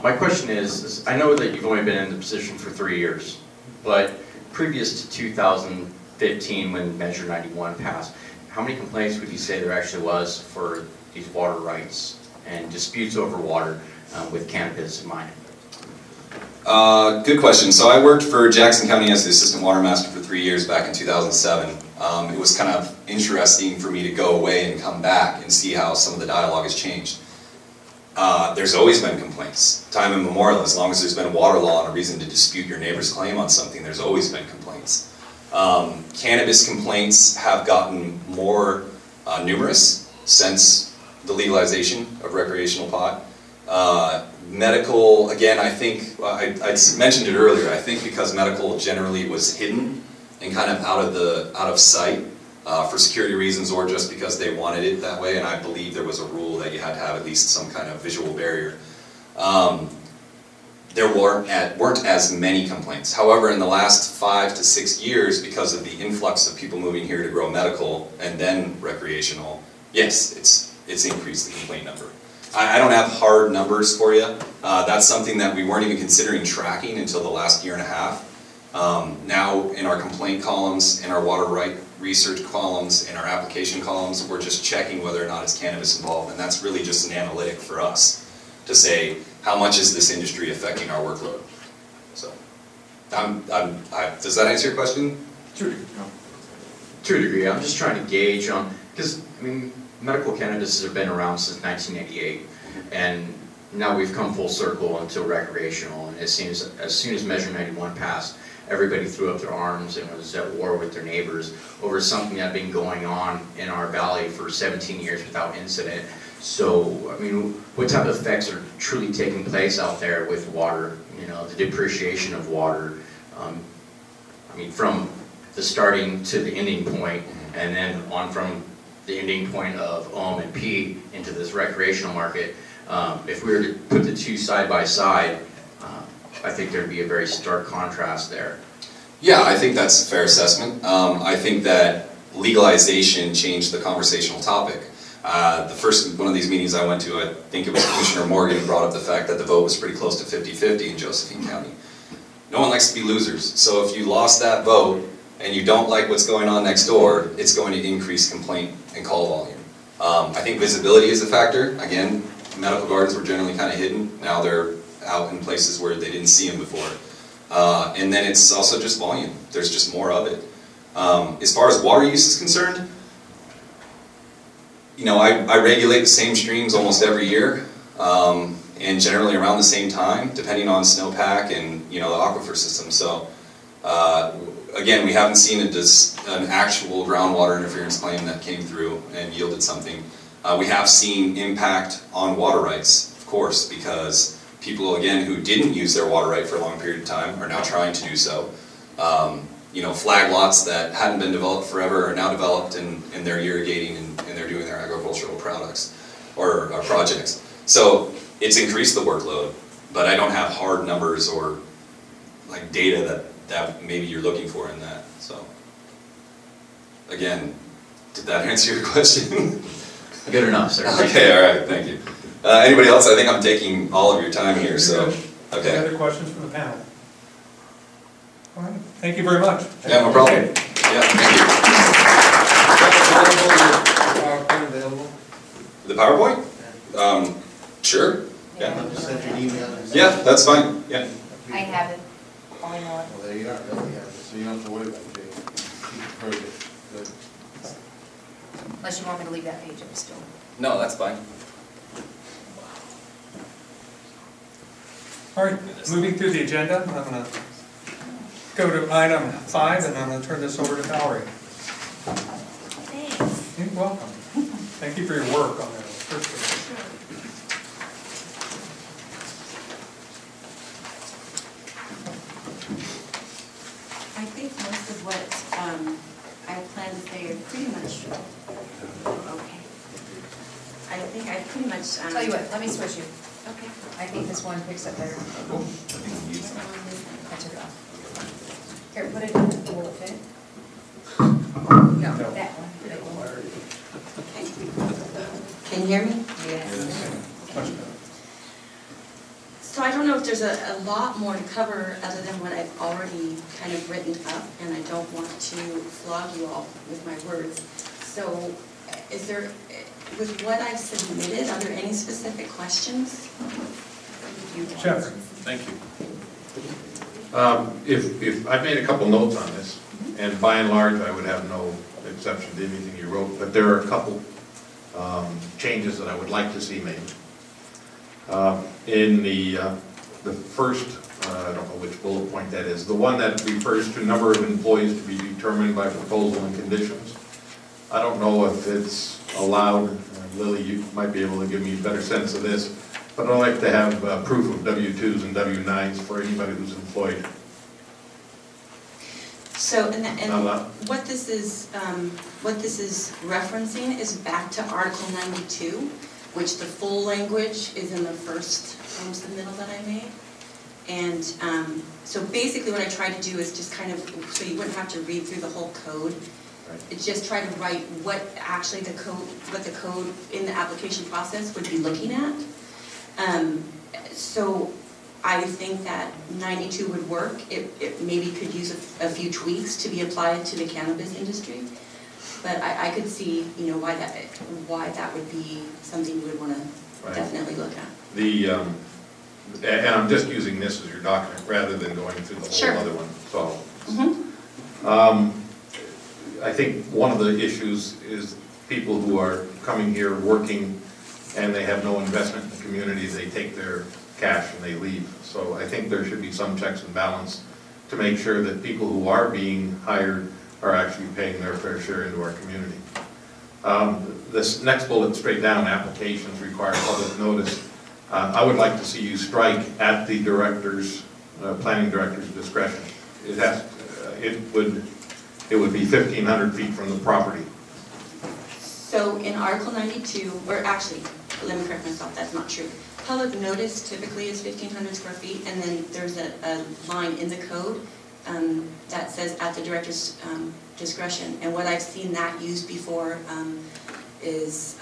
My question is, I know that you've only been in the position for 3 years, but previous to 2015, when Measure 91 passed, how many complaints would you say there actually was for these water rights and disputes over water with cannabis in mind? Good question. So I worked for Jackson County as the assistant water master for 3 years back in 2007. It was kind of interesting for me to go away and come back and see how some of the dialogue has changed. There's always been complaints, time immemorial. As long as there's been a water law and a reason to dispute your neighbor's claim on something, there's always been complaints. Cannabis complaints have gotten more numerous since the legalization of recreational pot. Medical, again, I think, I mentioned it earlier, I think because medical generally was hidden and kind of out of sight for security reasons or just because they wanted it that way, and I believe there was a rule that you had to have at least some kind of visual barrier. There weren't as many complaints. However, in the last 5 to 6 years, because of the influx of people moving here to grow medical and then recreational, yes, it's increased the complaint number. I don't have hard numbers for you. That's something that we weren't even considering tracking until the last year and a half. Now in our complaint columns, in our water right research columns, in our application columns, we're just checking whether or not it's cannabis involved, and that's really just an analytic for us to say, how much is this industry affecting our workload? So, does that answer your question? To a degree. I'm just trying to gauge on, because, I mean, medical cannabis has been around since 1988, and now we've come full circle into recreational, and it seems as soon as Measure 91 passed, everybody threw up their arms and was at war with their neighbors over something that had been going on in our valley for 17 years without incident. So, I mean, what type of effects are truly taking place out there with water, you know, the depreciation of water, I mean, from the starting to the ending point, and then on from the ending point of OM and P into this recreational market. If we were to put the two side by side, I think there'd be a very stark contrast there. Yeah, I think that's a fair assessment. I think that legalization changed the conversational topic. The first one of these meetings I went to, I think it was Commissioner Morgan, brought up the fact that the vote was pretty close to 50-50 in Josephine County. No one likes to be losers, so if you lost that vote and you don't like what's going on next door, it's going to increase complaint and call volume. I think visibility is a factor. Again, medical gardens were generally kind of hidden. Now they're out in places where they didn't see them before. And then it's also just volume. There's just more of it. As far as water use is concerned, you know, I regulate the same streams almost every year, and generally around the same time, depending on snowpack and, you know, the aquifer system. So, again, we haven't seen an actual groundwater interference claim that came through and yielded something. We have seen impact on water rights, of course, because people, again, who didn't use their water right for a long period of time are now trying to do so. You know, flag lots that hadn't been developed forever are now developed, and they're irrigating and they're doing their agricultural products or projects. So it's increased the workload, but I don't have hard numbers or like data that maybe you're looking for in that. So again, did that answer your question? Good enough, sir. Okay, all right, thank you. Anybody else? I think I'm taking all of your time here, so. Okay. Any other questions from the panel? All right, thank you very much. Yeah, no problem. Yeah, thank you. PowerPoint available? The PowerPoint? Sure. Yeah. Just send you an email. Yeah, that's fine. Yeah. I have it. Oh, I know it. Well, there you are, there you have it, so you don't have to worry about it, Jay. Keep it perfect. Good. Unless you want me to leave that page up still. No, that's fine. All right, moving through the agenda, I'm going to go to item 5, and I'm going to turn this over to Valerie. Thanks. You're welcome. Thank you for your work on that. I think most of what I plan to say are pretty much okay. I think I pretty much. Tell you what, let me switch you. Okay. I think this one picks up better. I took it off. Here, put it in. Will it fit? No, that one. Can you hear me? Yes. Much better. So I don't know if there's a lot more to cover other than what I've already kind of written up, and I don't want to flog you all with my words. So is there, with what I've submitted, are there any specific questions? Jeff? Thank you. If I've made a couple notes on this, and by and large, I would have no exception to anything you wrote, but there are a couple changes that I would like to see made. In the first, I don't know which bullet point that is, the one that refers to number of employees to be determined by proposal and conditions. I don't know if it's allowed, Lily, you might be able to give me a better sense of this, but I'd like to have proof of W-2s and W-9s for anybody who's employed. So, and what this is referencing is back to Article 92, which the full language is in the first submittal that I made. And so basically what I tried to do is just kind of, so you wouldn't have to read through the whole code. Right. It's just try to write what actually the code in the application process would be looking at. So I think that 92 would work. It maybe could use a few tweaks to be applied to the cannabis industry. But I could see, you know, why that would be something you would want to definitely look at. And I'm just using this as your document rather than going through the whole other one. So, I think one of the issues is people who are coming here working and they have no investment in the community, they take their cash and they leave. So I think there should be some checks and balance to make sure that people who are being hired are actually paying their fair share into our community. This next bullet straight down, applications require public notice. I would like to see you strike at the director's, planning director's discretion. It would be 1,500 feet from the property. So in Article 92, or actually, let me correct myself, that's not true. Public notice typically is 1,500 square feet, and then there's a line in the code that says at the director's discretion. And what I've seen that used before is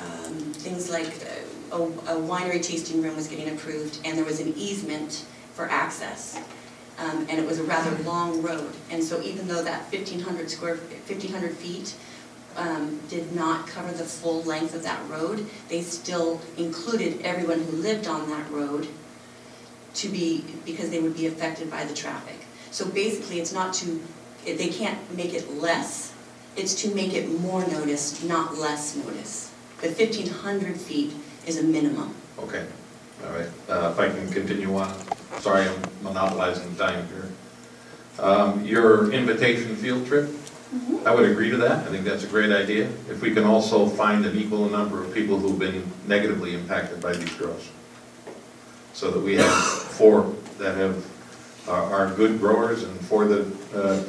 things like a winery tasting room was getting approved, and there was an easement for access. And it was a rather long road. And so even though that 1,500 feet did not cover the full length of that road, they still included everyone who lived on that road because they would be affected by the traffic. So basically it's not they can't make it less, it's to make it more notice, not less notice. The 1,500 feet is a minimum. Okay, all right. If I can continue on. Sorry, I'm monopolizing time here. Your invitation field trip, I would agree to that. I think that's a great idea. If we can also find an equal number of people who've been negatively impacted by these grows, so that we have 4 that are good growers and 4 that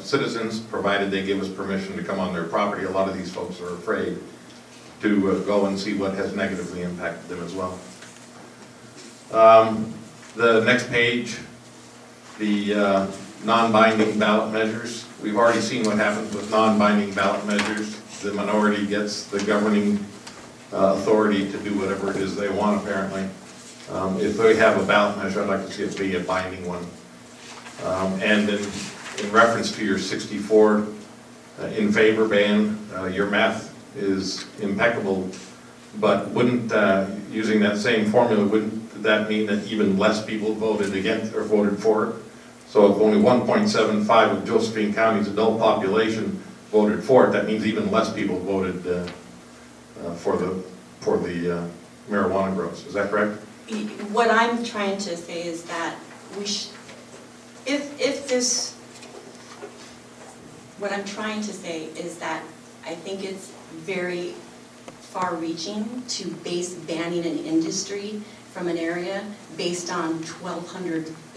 citizens, provided they give us permission to come on their property. A lot of these folks are afraid to go and see what has negatively impacted them as well. The next page, the non-binding ballot measures. We've already seen what happens with non-binding ballot measures. The minority gets the governing authority to do whatever it is they want, apparently. If we have a ballot measure, I'd like to see it be a binding one. And in reference to your 64 in favor ban, your math is impeccable, but wouldn't, using that same formula, wouldn't that mean that even less people voted against or voted for it? So if only 1.75 of Josephine County's adult population voted for it, that means even less people voted for the marijuana grows. Is that correct? What I'm trying to say is that what I'm trying to say is that I think it's very far-reaching to base banning an industry from an area based on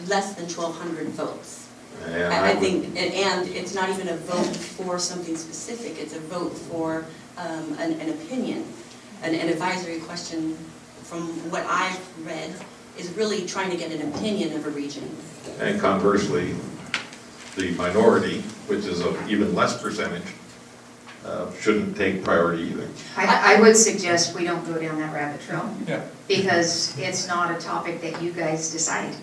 less than 1,200 votes. Yeah, I think, and it's not even a vote for something specific, it's a vote for an opinion. An advisory question, from what I've read, is really trying to get an opinion of a region. And conversely, the minority, which is an even less percentage, shouldn't take priority either. I would suggest we don't go down that rabbit trail. Yeah. Because it's not a topic that you guys decide.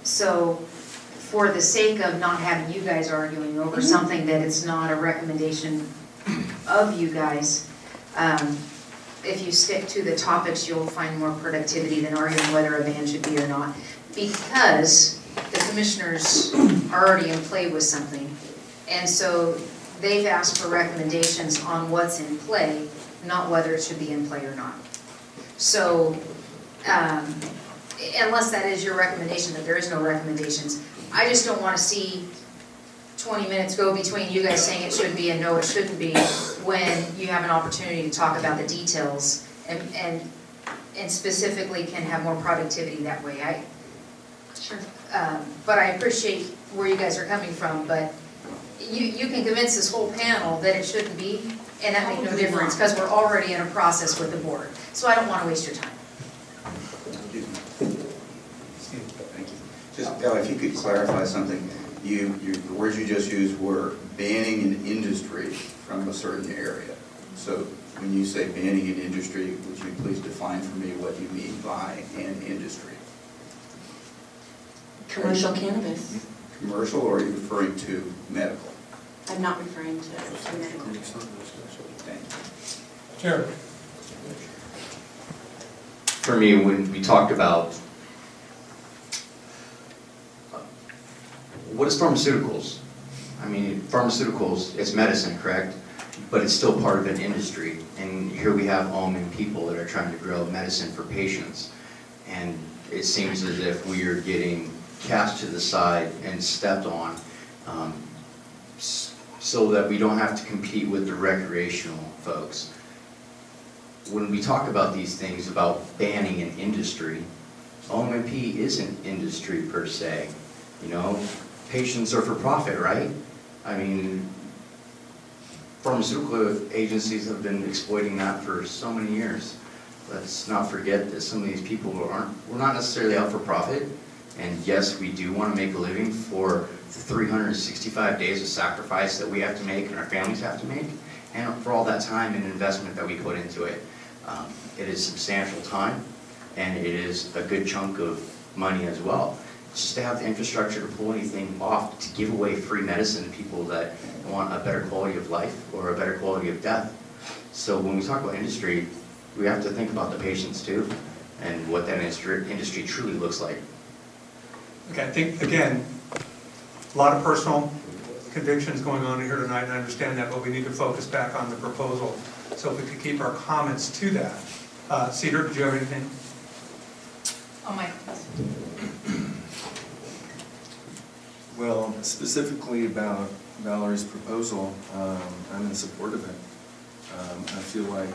So for the sake of not having you guys arguing over something that it's not a recommendation of you guys, if you stick to the topics, you'll find more productivity than arguing whether a ban should be or not. Because the commissioners are already in play with something. And so they've asked for recommendations on what's in play, not whether it should be in play or not. So, unless that is your recommendation, that there is no recommendations, I just don't want to see 20 minutes go between you guys saying it should be and no, it shouldn't be, when you have an opportunity to talk about the details and specifically can have more productivity that way. Sure. But I appreciate where you guys are coming from, but you can convince this whole panel that it shouldn't be, and that makes no difference, because we're already in a process with the board. So I don't want to waste your time. Thank you. Just, Val, if you could clarify something. The words you just used were banning an industry from a certain area. So when you say banning an industry, would you please define for me what you mean by an industry? Commercial cannabis. Commercial, or are you referring to medical? I'm not referring to medical. Thank you. Chair. For me, when we talked about what is pharmaceuticals? I mean, pharmaceuticals, it's medicine, correct? But it's still part of an industry. And here we have almond people that are trying to grow medicine for patients. And it seems as if we are getting cast to the side and stepped on, so that we don't have to compete with the recreational folks. When we talk about these things about banning an industry, OMP isn't industry per se. You know, patients are for profit, right? I mean, pharmaceutical agencies have been exploiting that for so many years. Let's not forget that some of these people we're not necessarily out for profit. And yes, we do want to make a living for the 365 days of sacrifice that we have to make and our families have to make, and for all that time and investment that we put into it. It is substantial time, and it is a good chunk of money as well. Just to have the infrastructure to pull anything off, to give away free medicine to people that want a better quality of life or a better quality of death. So when we talk about industry, we have to think about the patients too, and what that industry truly looks like. Okay, I think, again, a lot of personal convictions going on here tonight, and I understand that, but we need to focus back on the proposal. So if we could keep our comments to that. Cedar, did you have anything? Oh, my. Well, specifically about Valerie's proposal, I'm in support of it. I feel like,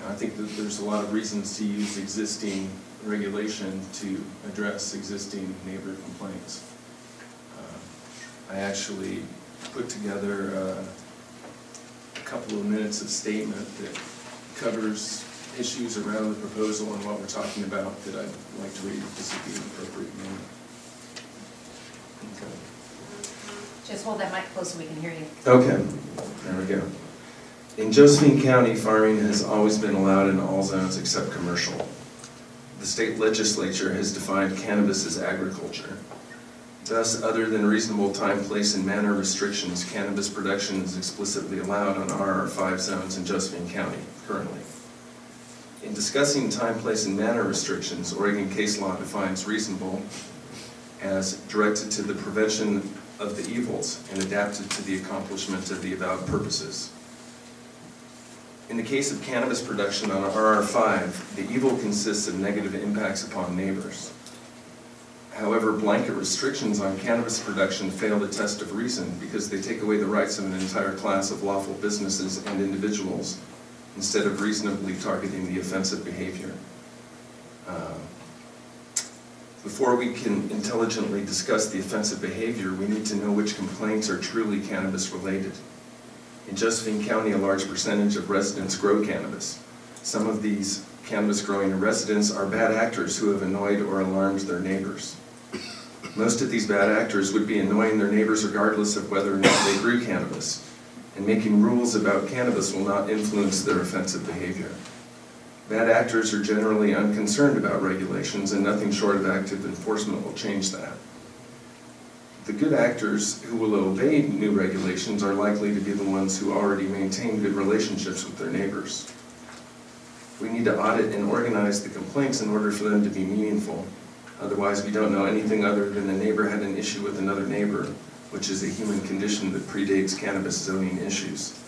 I think that there's a lot of reasons to use existing regulation to address existing neighbor complaints. I actually put together a couple of minutes of statement that covers issues around the proposal and what we're talking about that I'd like to read if this would be an appropriate moment. Okay. Just hold that mic close so we can hear you. Okay, there we go. In Josephine County, farming has always been allowed in all zones except commercial. The state legislature has defined cannabis as agriculture. Thus, other than reasonable time, place, and manner restrictions, cannabis production is explicitly allowed on RR5 zones in Josephine County currently. In discussing time, place, and manner restrictions, Oregon case law defines reasonable as directed to the prevention of the evils and adapted to the accomplishment of the avowed purposes. In the case of cannabis production on RR5, the evil consists of negative impacts upon neighbors. However, blanket restrictions on cannabis production fail the test of reason because they take away the rights of an entire class of lawful businesses and individuals instead of reasonably targeting the offensive behavior. Before we can intelligently discuss the offensive behavior, we need to know which complaints are truly cannabis related. In Josephine County, a large percentage of residents grow cannabis. Some of these cannabis growing residents are bad actors who have annoyed or alarmed their neighbors. Most of these bad actors would be annoying their neighbors regardless of whether or not they grew cannabis, and making rules about cannabis will not influence their offensive behavior. Bad actors are generally unconcerned about regulations, and nothing short of active enforcement will change that. The good actors who will obey new regulations are likely to be the ones who already maintain good relationships with their neighbors. We need to audit and organize the complaints in order for them to be meaningful. Otherwise, we don't know anything other than a neighbor had an issue with another neighbor, which is a human condition that predates cannabis zoning issues.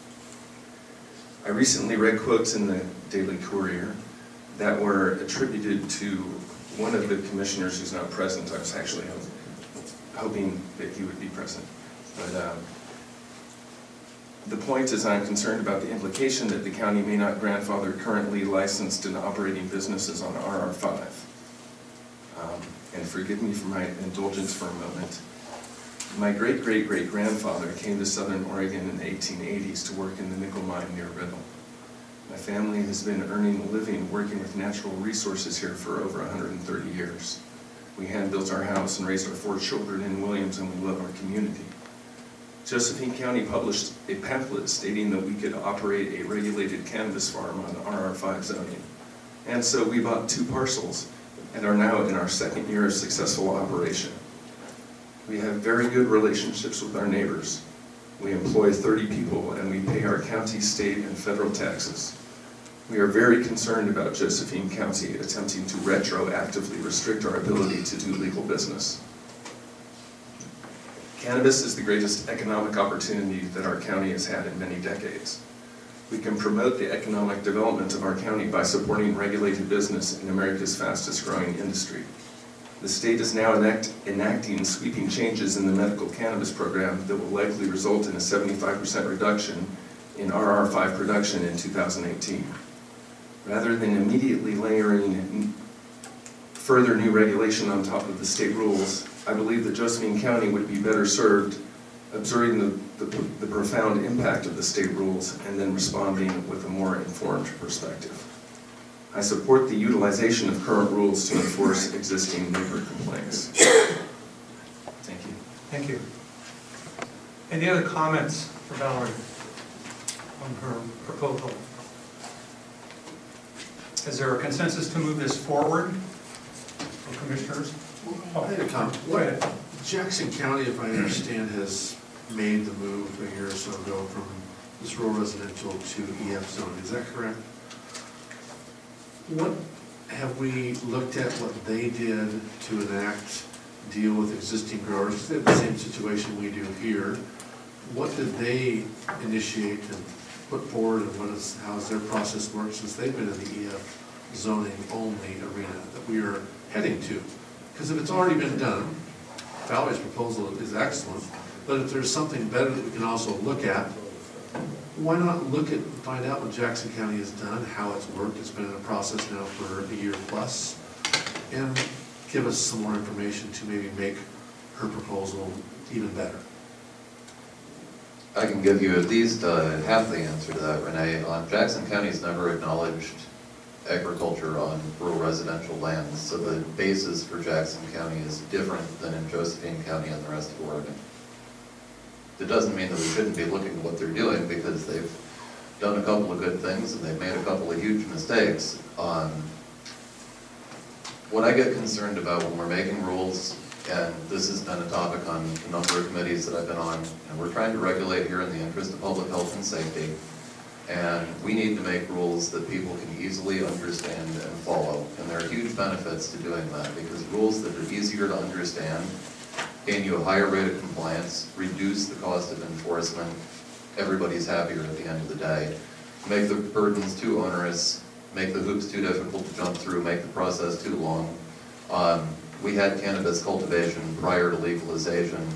I recently read quotes in the Daily Courier that were attributed to one of the commissioners who's not present. I was actually hoping that he would be present. But the point is, I'm concerned about the implication that the county may not grandfather currently licensed and operating businesses on RR5. And forgive me for my indulgence for a moment. My great-great-great-grandfather came to Southern Oregon in the 1880s to work in the nickel mine near Riddle. My family has been earning a living working with natural resources here for over 130 years. We hand-built our house and raised our 4 children in Williams, and we love our community. Josephine County published a pamphlet stating that we could operate a regulated cannabis farm on RR5 zoning. And so we bought 2 parcels and are now in our 2nd year of successful operation. We have very good relationships with our neighbors. We employ 30 people and we pay our county, state, and federal taxes. We are very concerned about Josephine County attempting to retroactively restrict our ability to do legal business. Cannabis is the greatest economic opportunity that our county has had in many decades. We can promote the economic development of our county by supporting regulated business in America's fastest growing industry. The state is now enacting sweeping changes in the medical cannabis program that will likely result in a 75% reduction in RR5 production in 2018. Rather than immediately layering further new regulation on top of the state rules, I believe that Josephine County would be better served observing the profound impact of the state rules and then responding with a more informed perspective. I support the utilization of current rules to enforce existing neighbor complaints. Thank you. Thank you. Any other comments for Valerie on her proposal? Is there a consensus to move this forward for commissioners? I had a comment. Go ahead. Jackson County, if I understand, has made the move a year or so ago from this rural residential to EF zoning. Is that correct? What have we looked at what they did to enact, deal with existing growers? They have the same situation we do here. What did they initiate and put forward, and how has their process worked since they've been in the EF zoning only arena that we are heading to? Because if it's already been done, Valerie's proposal is excellent, but if there's something better that we can also look at, why not look at, find out what Jackson County has done, how it's worked. It's been in a process now for a year plus, and give us some more information to maybe make her proposal even better. I can give you at least half the answer to that, Renee. Jackson County's never acknowledged agriculture on rural residential lands, so the basis for Jackson County is different than in Josephine County and the rest of Oregon. It doesn't mean that we shouldn't be looking at what they're doing, because they've done a couple of good things and they've made a couple of huge mistakes. What I get concerned about when we're making rules, and this has been a topic on a number of committees that I've been on, and we're trying to regulate here in the interest of public health and safety, and we need to make rules that people can easily understand and follow. And there are huge benefits to doing that, because rules that are easier to understand gain you a higher rate of compliance, reduce the cost of enforcement, everybody's happier at the end of the day. Make the burdens too onerous, make the hoops too difficult to jump through, make the process too long. We had cannabis cultivation prior to legalization,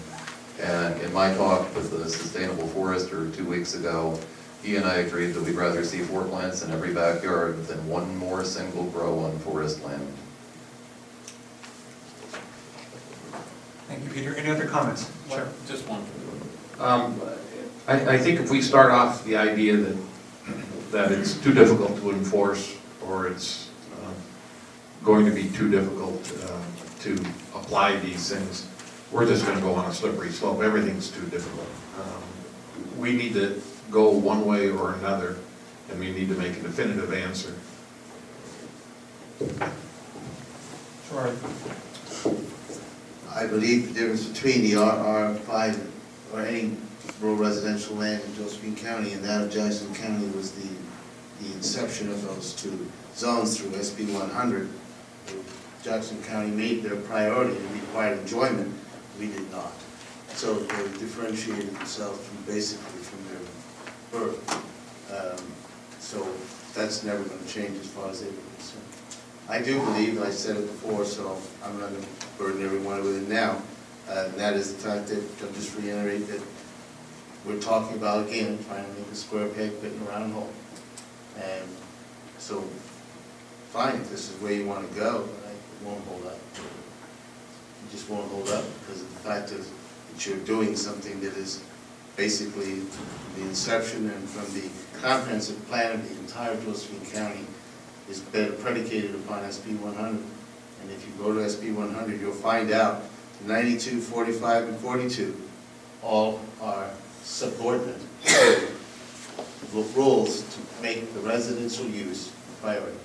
and in my talk with the Sustainable Forester 2 weeks ago, he and I agreed that we'd rather see 4 plants in every backyard than one more single grow on forest land. Thank you, Peter. Any other comments? Sure. Just one. I think if we start off the idea that it's too difficult to enforce, or it's going to be too difficult to apply these things, we're just going to go on a slippery slope. Everything's too difficult. We need to go one way or another, and we need to make a definitive answer. Sure. I believe the difference between the R5 or any rural residential land in Josephine County and that of Jackson County was the inception of those two zones through SB 100. Jackson County made their priority and required enjoyment. We did not. So they differentiated themselves basically from their birth. So that's never going to change as far as they were concerned. I do believe, and I said it before, so I'm not going to burden everyone with it now, and that is the fact that, I'll just reiterate that we're talking about, again, trying to make a square peg fit in a round hole. And so, fine, if this is where you want to go, but it won't hold up. It just won't hold up because of the fact that you're doing something that is basically the inception and from the comprehensive plan of the entire Josephine County is predicated upon SB 100. And if you go to SB 100, you'll find out 92, 45, and 42 all are subordinate to rules to make the residential use a priority.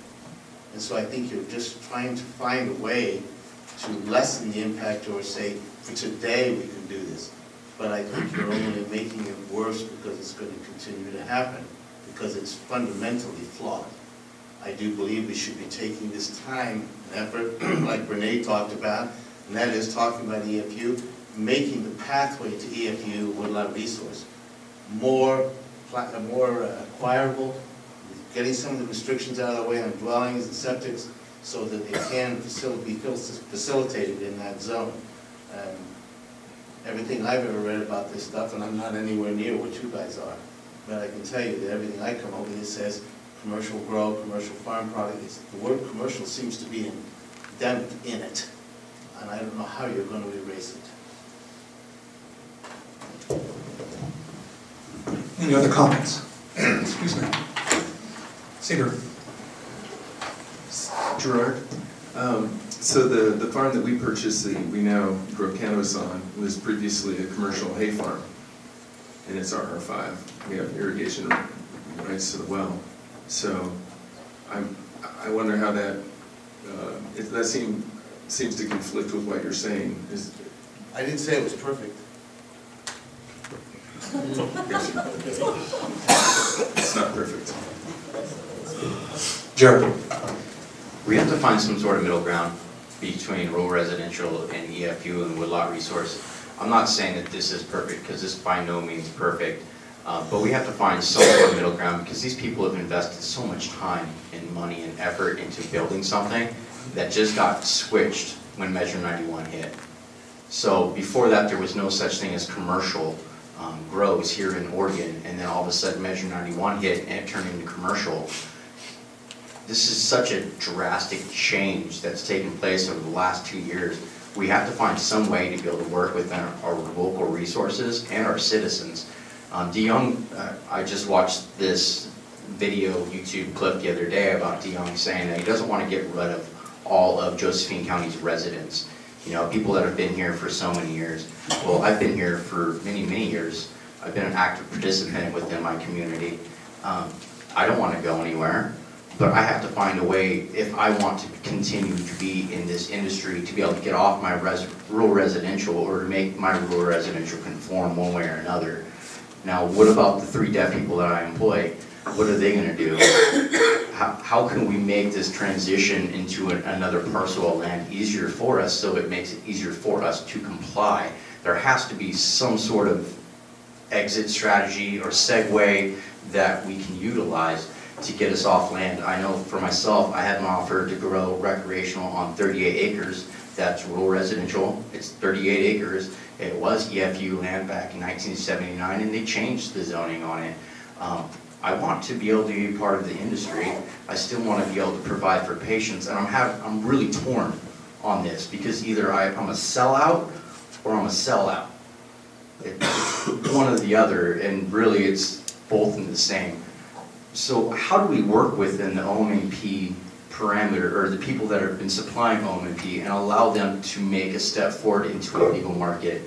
And so I think you're just trying to find a way to lessen the impact or say, for today we can do this. But I think you're only making it worse because it's going to continue to happen, because it's fundamentally flawed. I do believe we should be taking this time and effort, like Renee talked about, and that is talking about EFU, making the pathway to EFU woodlot resource more acquirable, getting some of the restrictions out of the way on dwellings and septics so that they can be facilitated in that zone. Everything I've ever read about this stuff, and I'm not anywhere near what you guys are, but I can tell you that everything I come over here says commercial grow, commercial farm product. The word commercial seems to be endemic in it, and I don't know how you're going to erase it. Any other comments? Excuse me. Cedar. Gerard, so the farm that we purchased, that we now grow cannabis on, was previously a commercial hay farm, and it's RR5. We have irrigation rights to the well. So I wonder how that seems to conflict with what you're saying. I didn't say it was perfect. It's not perfect. Jared. We have to find some sort of middle ground between rural residential and EFU and woodlot resource. I'm not saying that this is perfect, because this by no means perfect, but we have to find some sort of middle ground because these people have invested so much time and money and effort into building something that just got switched when Measure 91 hit. So before that, there was no such thing as commercial grows here in Oregon, and then all of a sudden Measure 91 hit and it turned into commercial. This is such a drastic change that's taken place over the last 2 years. We have to find some way to be able to work within our local resources and our citizens. DeYoung, I just watched this video YouTube clip the other day about DeYoung saying that he doesn't want to get rid of all of Josephine County's residents. You know, people that have been here for so many years. Well, I've been here for many, many years. I've been an active participant within my community. I don't want to go anywhere, but I have to find a way, if I want to continue to be in this industry, to be able to get off my rural residential or to make my rural residential conform one way or another. Now, what about the 3 deaf people that I employ? What are they going to do? How can we make this transition into another parcel of land easier for us so it makes it easier for us to comply? There has to be some sort of exit strategy or segue that we can utilize to get us off land. I know for myself, I had an offer to grow recreational on 38 acres. That's rural residential. It's 38 acres. It was EFU land back in 1979, and they changed the zoning on it. I want to be able to be part of the industry. I still want to be able to provide for patients, and I'm really torn on this because either I'm a sellout or I'm a sellout. It's one or the other, and really it's both in the same. So how do we work within the OMP parameter, or the people that have been supplying OMP, and allow them to make a step forward into a legal market?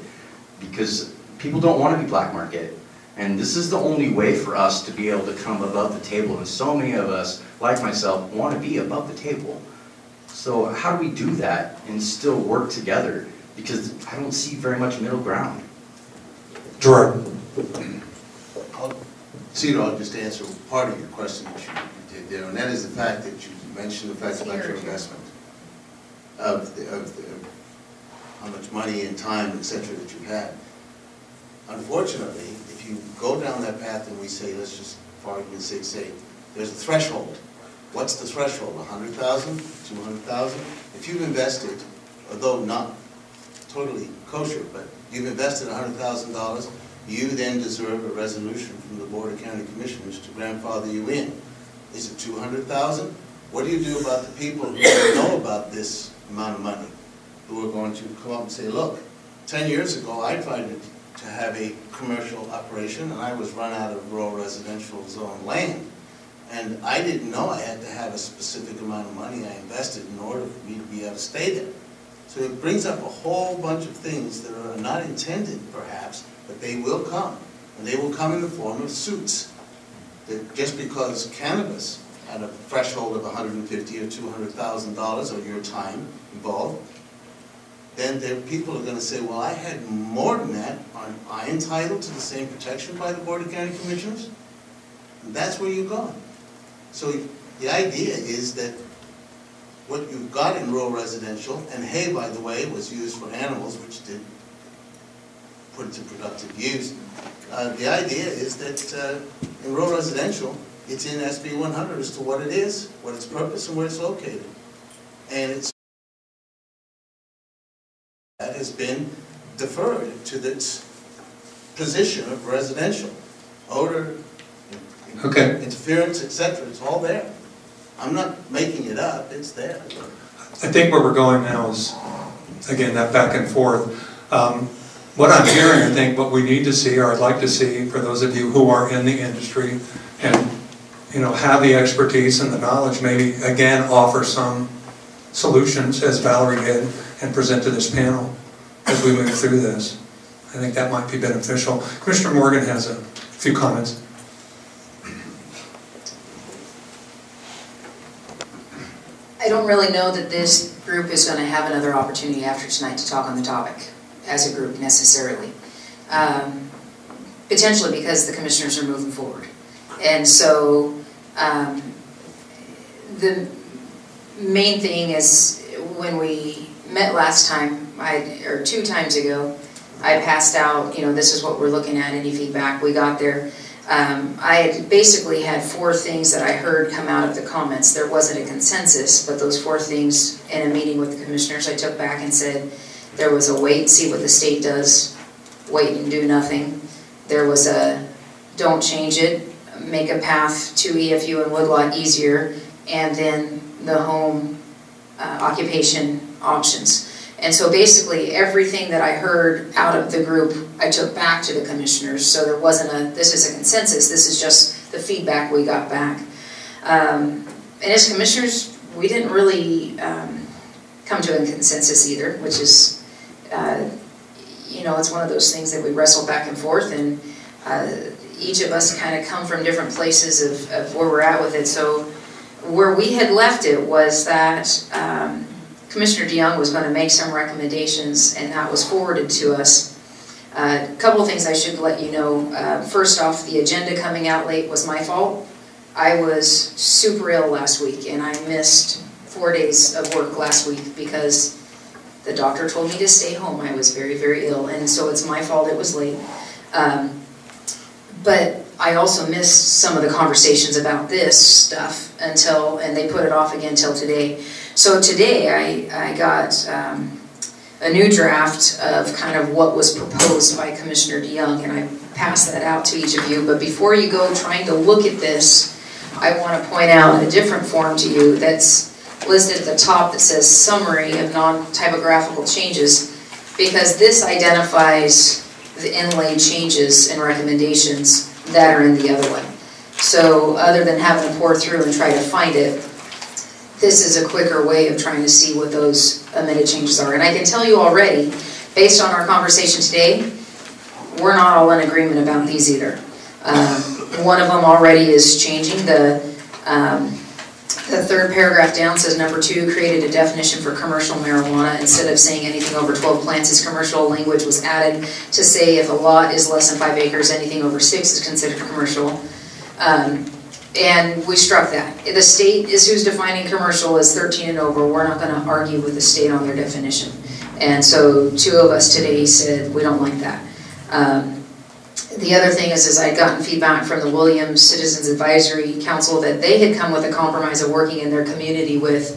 Because people don't want to be black market. And this is the only way for us to be able to come above the table. And so many of us, like myself, want to be above the table. So how do we do that and still work together? Because I don't see very much middle ground. Gerard. I'll just answer part of your question that you did there, and that is the fact that you mentioned the fact about your investment of how much money and time, et cetera, that you had. Unfortunately, if you go down that path and we say, let's just, for argument's sake, say, there's a threshold. What's the threshold? 100,000, 200,000? If you've invested, although not totally kosher, but you've invested $100,000, you then deserve a resolution from the Board of County Commissioners to grandfather you in. Is it 200,000? What do you do about the people who don't know about this amount of money, who are going to come up and say, look, 10 years ago I tried to have a commercial operation and I was run out of rural residential zone land. And I didn't know I had to have a specific amount of money I invested in order for me to be able to stay there. So it brings up a whole bunch of things that are not intended, perhaps, but they will come. And they will come in the form of suits. That just because cannabis had a threshold of $150,000 or $200,000 or your time involved, then people are going to say, well, I had more than that. Aren't I entitled to the same protection by the Board of County Commissioners? And that's where you're going. So the idea is that what you've got in rural residential, and hay, by the way, was used for animals, which did put it to productive use. The idea is that in rural residential, it's in SB 100 as to what it is, what its purpose, and where it's located. And that has been deferred to its position of residential. Odor, interference, etc. It's all there. I'm not making it up, it's there. I think where we're going now is, again, that back and forth. What I'm hearing, I think what we need to see, or I'd like to see, for those of you who are in the industry and have the expertise and the knowledge, maybe again offer some solutions, as Valerie did, and present to this panel as we move through this. I think that might be beneficial. Commissioner Morgan has a few comments. I don't really know that this group is going to have another opportunity after tonight to talk on the topic as a group necessarily. Potentially because the commissioners are moving forward. And so the main thing is when we met last time, or 2 times ago, I passed out, this is what we're looking at, any feedback we got there. I basically had 4 things that I heard come out of the comments. There wasn't a consensus, but those 4 things in a meeting with the commissioners, I took back and said there was a wait, see what the state does, wait and do nothing. There was a don't change it, make a path to EFU and woodlot easier, and then the home occupation options. And so basically everything that I heard out of the group, I took back to the commissioners. So there wasn't this is a consensus, this is just the feedback we got back. And as commissioners, we didn't really come to a consensus either, which is, it's one of those things that we wrestle back and forth, and each of us kind of come from different places of where we're at with it. So where we had left it was that Commissioner DeYoung was going to make some recommendations, and that was forwarded to us. A couple of things I should let you know. First off, the agenda coming out late was my fault. I was super ill last week, and I missed 4 days of work last week because the doctor told me to stay home. I was very, very ill, and so it's my fault it was late. But I also missed some of the conversations about this stuff and they put it off again till today. So today I got a new draft of kind of what was proposed by Commissioner DeYoung, and I passed that out to each of you. But before you go trying to look at this, I want to point out a different form to you that's listed at the top that says Summary of Non-Typographical Changes, because this identifies the inlaid changes and recommendations that are in the other one. So other than having to pour through and try to find it, this is a quicker way of trying to see what those amended changes are. And I can tell you already, based on our conversation today, we're not all in agreement about these either. One of them already is changing the The third paragraph down says number 2 created a definition for commercial marijuana. Instead of saying anything over 12 plants is commercial, language was added to say if a lot is less than 5 acres, anything over 6 is considered commercial. And we struck that. The state is who's defining commercial as 13 and over. We're not going to argue with the state on their definition. And so 2 of us today said we don't like that. The other thing is I'd gotten feedback from the Williams Citizens Advisory Council that they had come with a compromise of working in their community with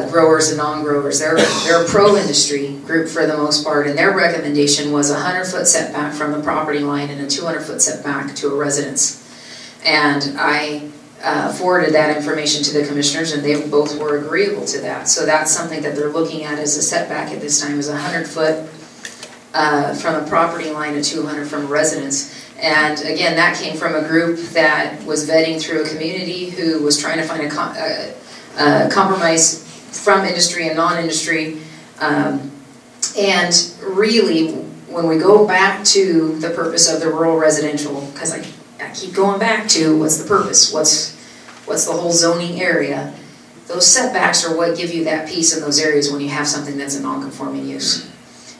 growers and non-growers. They're a pro-industry group for the most part, and their recommendation was a 100-foot setback from the property line and a 200-foot setback to a residence. And I forwarded that information to the commissioners, and they both were agreeable to that. So that's something that they're looking at as a setback at this time, is 100-foot from the property line to 200 from a residence. And again, that came from a group that was vetting through a community who was trying to find a compromise from industry and non-industry. And really, when we go back to the purpose of the rural residential, because I keep going back to what's the purpose, what's the whole zoning area, those setbacks are what give you that piece in those areas when you have something that's a non-conforming use.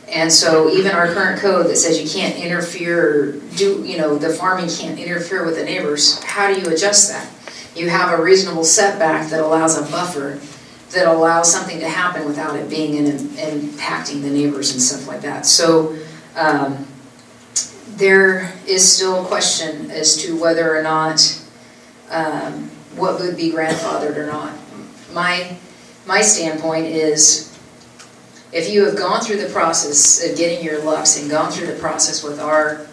And so even our current code that says you can't interfere, the farming can't interfere with the neighbors, how do you adjust that? You have a reasonable setback that allows a buffer that allows something to happen without it being impacting the neighbors and stuff like that. So there is still a question as to whether or not what would be grandfathered or not. My standpoint is, if you have gone through the process of getting your LUCs and gone through the process with our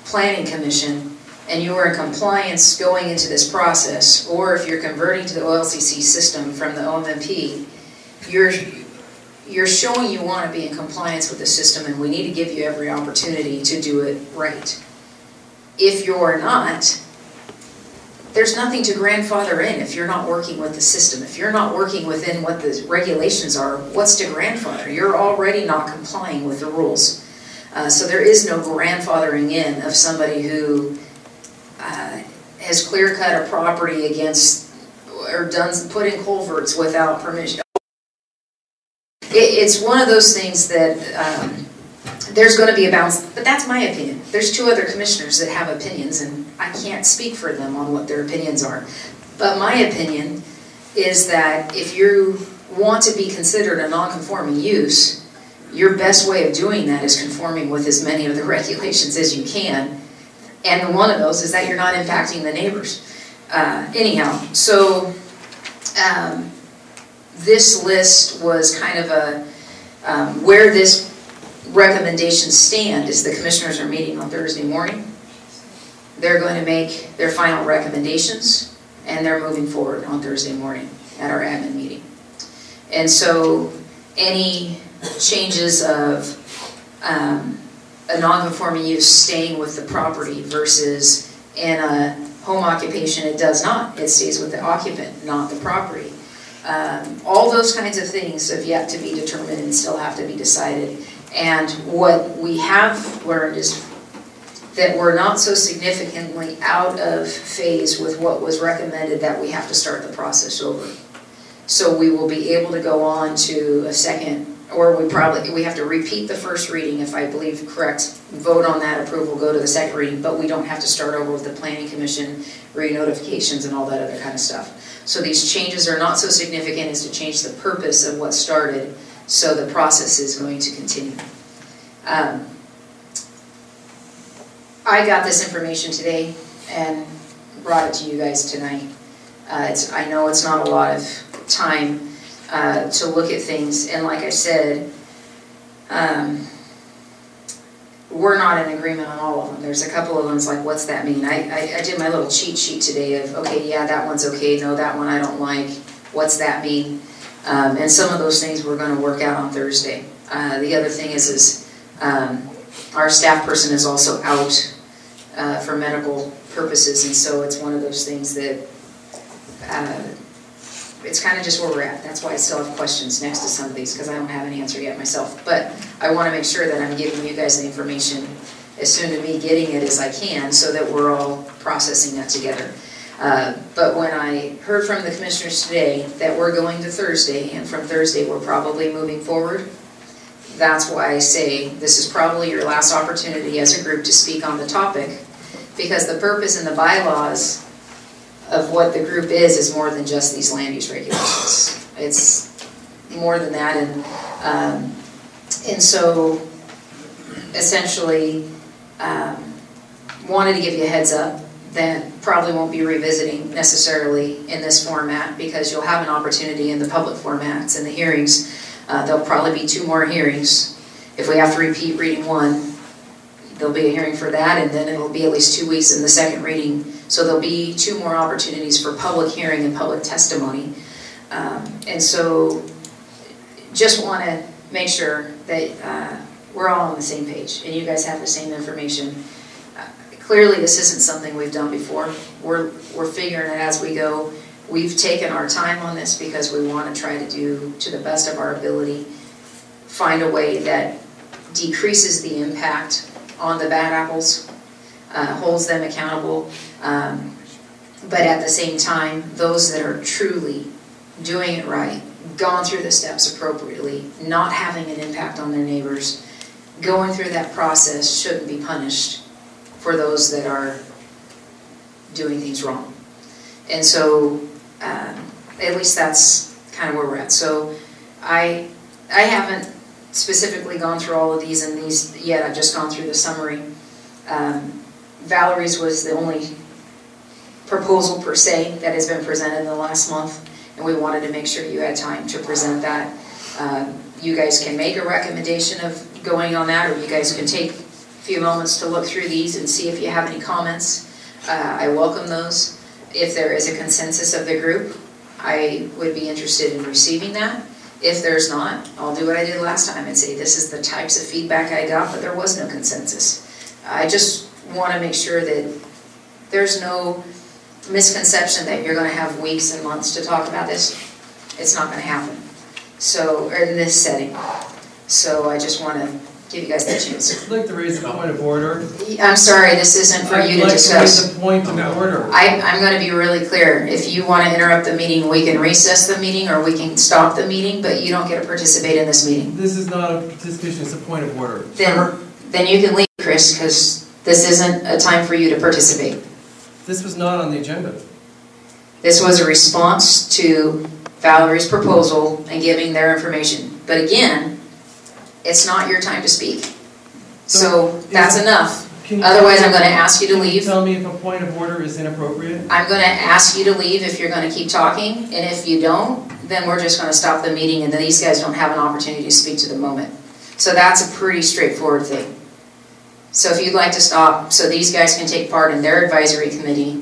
planning commission, and you are in compliance going into this process, or if you're converting to the OLCC system from the OMMP, you're showing you want to be in compliance with the system, and we need to give you every opportunity to do it right. If you're not, there's nothing to grandfather in if you're not working with the system. If you're not working within what the regulations are, what's to grandfather? You're already not complying with the rules. So there is no grandfathering in of somebody who has clear-cut a property against, or put in culverts without permission. It's one of those things that there's going to be a balance, but that's my opinion. There's 2 other commissioners that have opinions, and I can't speak for them on what their opinions are. But my opinion is that if you want to be considered a non-conforming use, your best way of doing that is conforming with as many of the regulations as you can. And one of those is that you're not impacting the neighbors. Anyhow, so this list was kind of a, where this recommendations stand is the commissioners are meeting on Thursday morning. They're going to make their final recommendations, and they're moving forward on Thursday morning at our admin meeting. And so any changes of a non-conforming use staying with the property versus in a home occupation, it does not. It stays with the occupant, not the property. All those kinds of things have yet to be determined and still have to be decided. And what we have learned is that we're not so significantly out of phase with what was recommended that we have to start the process over. So we will be able to go on to a second, or we have to repeat the first reading, if I believe correct, vote on that approval, go to the second reading, but we don't have to start over with the Planning Commission, re-notifications and all that other kind of stuff. So these changes are not so significant as to change the purpose of what started, so the process is going to continue. I got this information today and brought it to you guys tonight. I know it's not a lot of time to look at things, and like I said, we're not in agreement on all of them. There's a couple of them like, what's that mean? I did my little cheat sheet today of, okay, yeah, that one's okay, no, that one I don't like, what's that mean? And some of those things we're going to work out on Thursday. The other thing is our staff person is also out for medical purposes, and so it's one of those things that it's kind of just where we're at. That's why I still have questions next to some of these, because I don't have an answer yet myself. But I want to make sure that I'm giving you guys the information as soon to me getting it as I can, so that we're all processing that together. But when I heard from the commissioners today that we're going to Thursday, and from Thursday we're probably moving forward, that's why I say this is probably your last opportunity as a group to speak on the topic, because the purpose in the bylaws of what the group is more than just these land use regulations. It's more than that, and so essentially wanted to give you a heads up that probably won't be revisiting necessarily in this format, because you'll have an opportunity in the public formats and the hearings. There'll probably be 2 more hearings. If we have to repeat reading 1, there'll be a hearing for that, and then it'll be at least 2 weeks in the second reading. So there'll be 2 more opportunities for public hearing and public testimony. And so just want to make sure that we're all on the same page and you guys have the same information. Clearly this isn't something we've done before. We're figuring it as we go. We've taken our time on this because we want to try to do, to the best of our ability, find a way that decreases the impact on the bad apples, holds them accountable, but at the same time, those that are truly doing it right, gone through the steps appropriately, not having an impact on their neighbors, going through that process shouldn't be punished for those that are doing things wrong. And so, at least that's kind of where we're at. So, I haven't specifically gone through all of these and these yet. I've just gone through the summary. Valerie's was the only proposal per se that has been presented in the last month, and we wanted to make sure you had time to present that. You guys can make a recommendation of going on that, or you guys can take a few moments to look through these and see if you have any comments. I welcome those. If there is a consensus of the group, I would be interested in receiving that. If there's not, I'll do what I did last time and say this is the types of feedback I got, but there was no consensus. I just want to make sure that there's no misconception that you're going to have weeks and months to talk about this. It's not going to happen. So, or in this setting. So I just want to give you guys that chance. I'd like to raise a point of order. I'm sorry, this isn't for you to discuss. I'd like to raise a point of order. I'm going to be really clear. If you want to interrupt the meeting, we can recess the meeting or we can stop the meeting, but you don't get to participate in this meeting. This is not a participation, it's a point of order. Then you can leave, Chris, because this isn't a time for you to participate. This was not on the agenda. This was a response to Valerie's proposal and giving their information. But again, it's not your time to speak. So that's enough. Otherwise, I'm going to ask you to leave. Can you tell me if a point of order is inappropriate? I'm going to ask you to leave if you're going to keep talking. And if you don't, then we're just going to stop the meeting and then these guys don't have an opportunity to speak to the moment. So that's a pretty straightforward thing. So if you'd like to stop so these guys can take part in their advisory committee,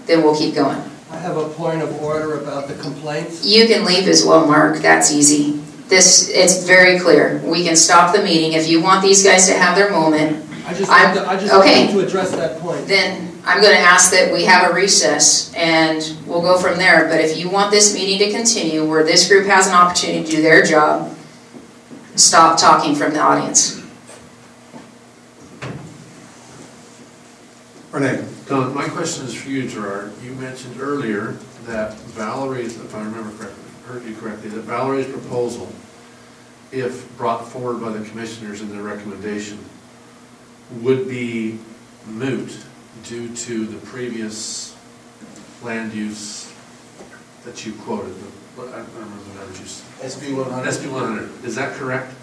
then we'll keep going. I have a point of order about the complaints. You can leave as well, Mark. That's easy. It's very clear. We can stop the meeting. If you want these guys to have their moment, I just want to address that point. Then I'm going to ask that we have a recess and we'll go from there. But if you want this meeting to continue where this group has an opportunity to do their job, stop talking from the audience. Renee. Don, my question is for you, Gerard. You mentioned earlier that Valerie's, if I remember correctly, heard you correctly, that Valerie's proposal, if brought forward by the commissioners in their recommendation, would be moot due to the previous land use that you quoted. I don't remember the numbers you said. SB 100. SB 100. Is that correct?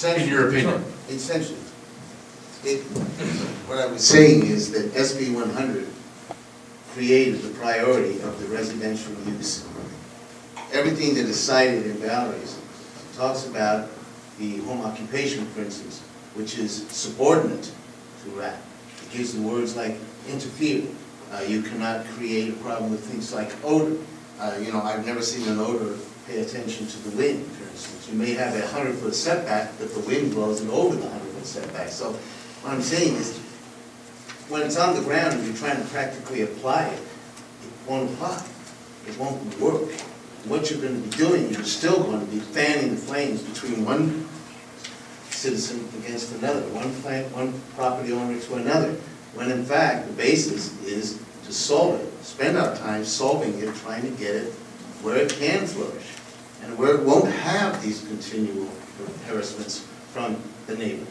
In your opinion? Essentially. What I was saying is that SB 100 created the priority of the residential use. Everything that is cited in Valerie's talks about the home occupation, for instance, which is subordinate to that. It gives the words like interfere. You cannot create a problem with things like odor. I've never seen an odor pay attention to the wind, for instance. You may have a 100-foot setback, but the wind blows it over the 100-foot setback. So what I'm saying is, when it's on the ground and you're trying to practically apply it, it won't apply. It won't work. What you're going to be doing, you're still going to be fanning the flames between one citizen against another, one property owner to another, when in fact the basis is to solve it, spend our time solving it, trying to get it where it can flourish, and where it won't have these continual harassments from the neighbor.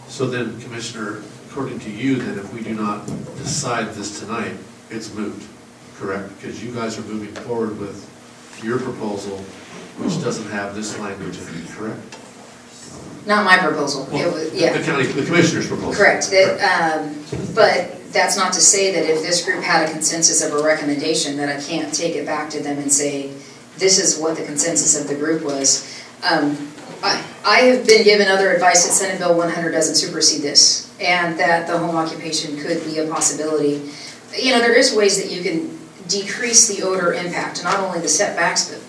So then, Commissioner, according to you, then if we do not decide this tonight, it's moot, correct? Because you guys are moving forward with your proposal, which doesn't have this language in it, correct? Not my proposal. Well, It was, yeah. the commissioner's proposal. Correct. But that's not to say that if this group had a consensus of a recommendation, that I can't take it back to them and say, this is what the consensus of the group was. I have been given other advice that Senate Bill 100 doesn't supersede this, and that the home occupation could be a possibility. You know, there is ways that you can decrease the odor impact, not only the setbacks, but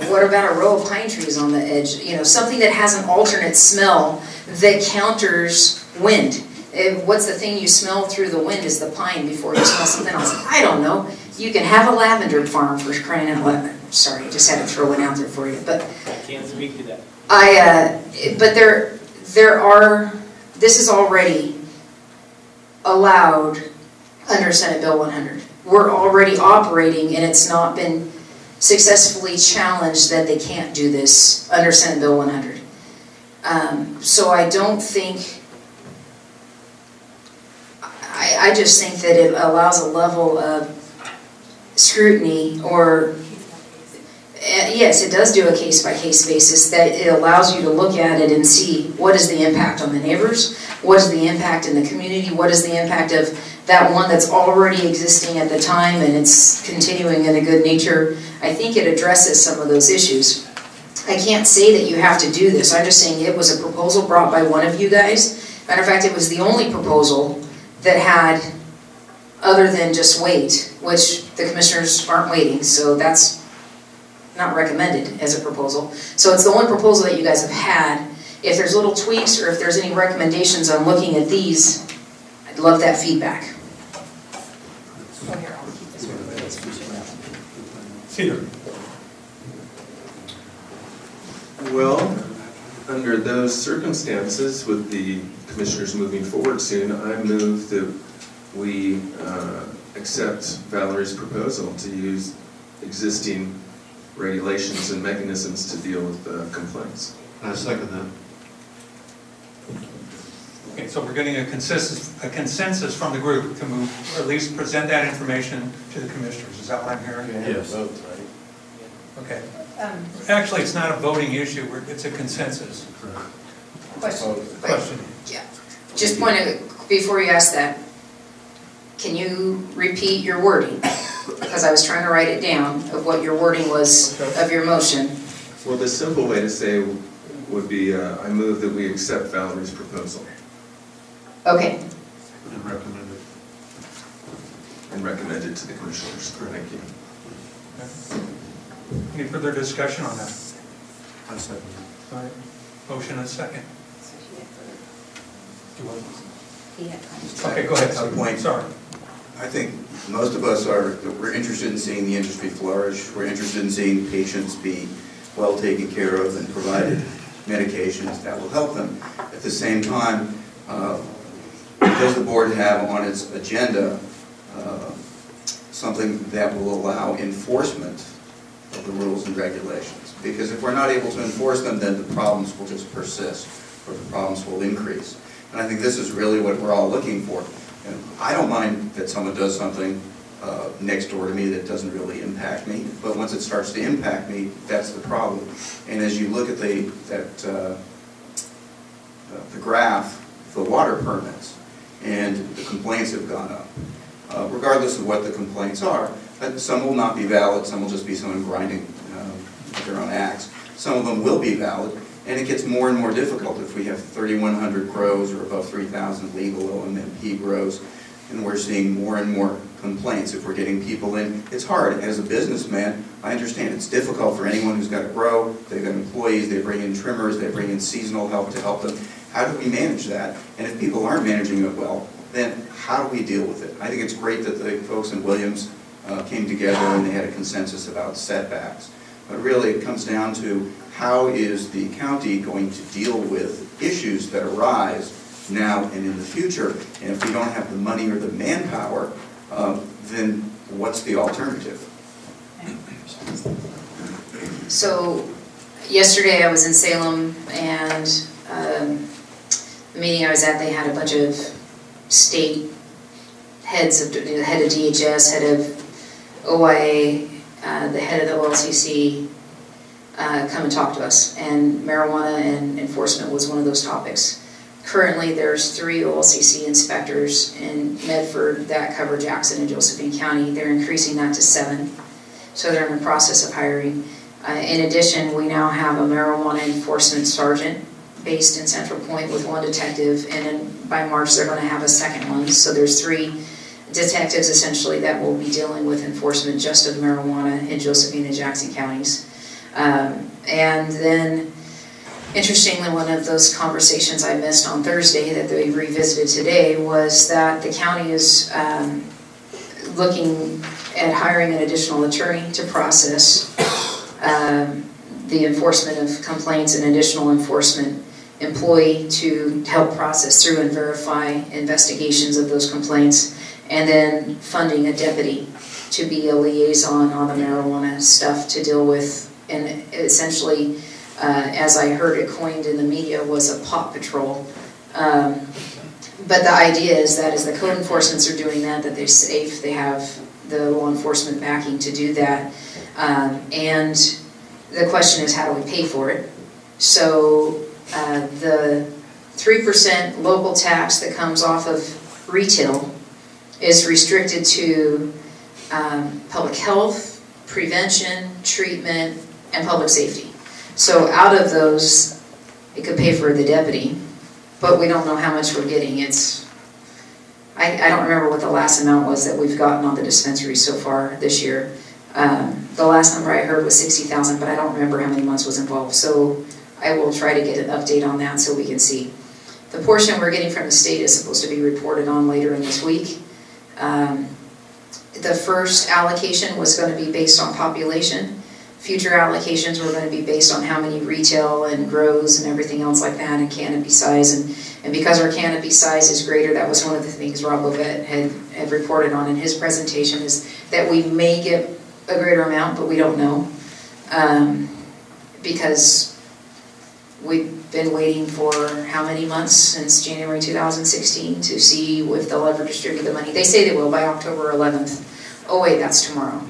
what about a row of pine trees on the edge? You know, something that has an alternate smell that counters wind. What's the thing you smell through the wind is the pine before you smell something else. I don't know. You can have a lavender farm for crying out loud. Sorry, I just had to throw one out there for you. But I can't speak to that. But this is already allowed under Senate Bill 100. We're already operating, and it's not been successfully challenged that they can't do this under Senate Bill 100. So I don't think, I just think that it allows a level of scrutiny, or yes, it does do a case-by-case basis, that it allows you to look at it and see what is the impact on the neighbors, what is the impact in the community, what is the impact of that one that's already existing at the time and it's continuing in a good nature. I think it addresses some of those issues. I can't say that you have to do this. I'm just saying it was a proposal brought by one of you guys. Matter of fact, it was the only proposal that had, other than just wait, which the commissioners aren't waiting, so that's not recommended as a proposal. So it's the one proposal that you guys have had. If there's little tweaks or if there's any recommendations on looking at these, I'd love that feedback. Cedar. Well, under those circumstances, with the commissioners moving forward soon, I move that we accept Valerie's proposal to use existing regulations and mechanisms to deal with complaints. I second that. Okay, so we're getting a consensus from the group to move, or at least present that information to the commissioners. Is that what I'm hearing? Yes. Okay. Actually, it's not a voting issue. It's a consensus. Question. Yeah. Just point out, before you ask that, can you repeat your wording? Because I was trying to write it down of what your wording was of your motion. Well, the simple way to say would be, I move that we accept Valerie's proposal. Okay. And recommend it. And recommend it to the commissioners. Thank you. Any further discussion on that? I second it. All right. Motion and second. Okay, go ahead. Point. Sorry. I think most of us we're interested in seeing the industry flourish. We're interested in seeing patients be well taken care of and provided medications that will help them. At the same time, does the board have on its agenda something that will allow enforcement of the rules and regulations? Because if we're not able to enforce them, then the problems will just persist, or the problems will increase. And I think this is really what we're all looking for. And I don't mind that someone does something next door to me that doesn't really impact me, but once it starts to impact me, that's the problem. And as you look at the graph, the water permits, and the complaints have gone up. Regardless of what the complaints are, some will not be valid, some will just be someone grinding with their own axe. Some of them will be valid, and it gets more and more difficult if we have 3,100 grows or above 3,000 legal OMMP grows, and we're seeing more and more complaints. If we're getting people in, it's hard. As a businessman, I understand it's difficult for anyone who's got to grow. They've got employees, they bring in trimmers, they bring in seasonal help to help them. How do we manage that? And if people aren't managing it well, then how do we deal with it? I think it's great that the folks in Williams came together and they had a consensus about setbacks. But really it comes down to how is the county going to deal with issues that arise now and in the future. And if we don't have the money or the manpower then what's the alternative? So yesterday I was in Salem, and the meeting I was at, they had a bunch of state heads, of the head of DHS, head of OIA, the head of the OLCC, come and talk to us, and marijuana and enforcement was one of those topics. Currently, there's 3 OLCC inspectors in Medford that cover Jackson and Josephine County. They're increasing that to 7, so they're in the process of hiring. In addition, we now have a marijuana enforcement sergeant based in Central Point with 1 detective, and then by March they're going to have a second one. So there's 3 detectives essentially that will be dealing with enforcement just of marijuana in Josephine and Jackson counties. And then, interestingly, one of those conversations I missed on Thursday that they revisited today was that the county is looking at hiring an additional attorney to process the enforcement of complaints, and additional enforcement employee to help process through and verify investigations of those complaints, and then funding a deputy to be a liaison on the marijuana stuff to deal with, and essentially, as I heard it coined in the media, was a pot patrol. But the idea is that as the code enforcements are doing that they're safe, they have the law enforcement backing to do that. And the question is, how do we pay for it? So the 3% local tax that comes off of retail is restricted to public health, prevention, treatment, and public safety. So out of those, it could pay for the deputy, but we don't know how much we're getting. I don't remember what the last amount was that we've gotten on the dispensary so far this year. The last number I heard was 60,000, but I don't remember how many months was involved. So I will try to get an update on that so we can see. The portion we're getting from the state is supposed to be reported on later in this week. The first allocation was going to be based on population. Future allocations were going to be based on how many retail and grows and everything else like that, and canopy size. And because our canopy size is greater, that was one of the things Rob Lovett had reported on in his presentation, is that we may get a greater amount, but we don't know. Because we've been waiting for how many months, since January 2016, to see if they'll ever distribute the money. They say they will by October 11th. Oh wait, that's tomorrow.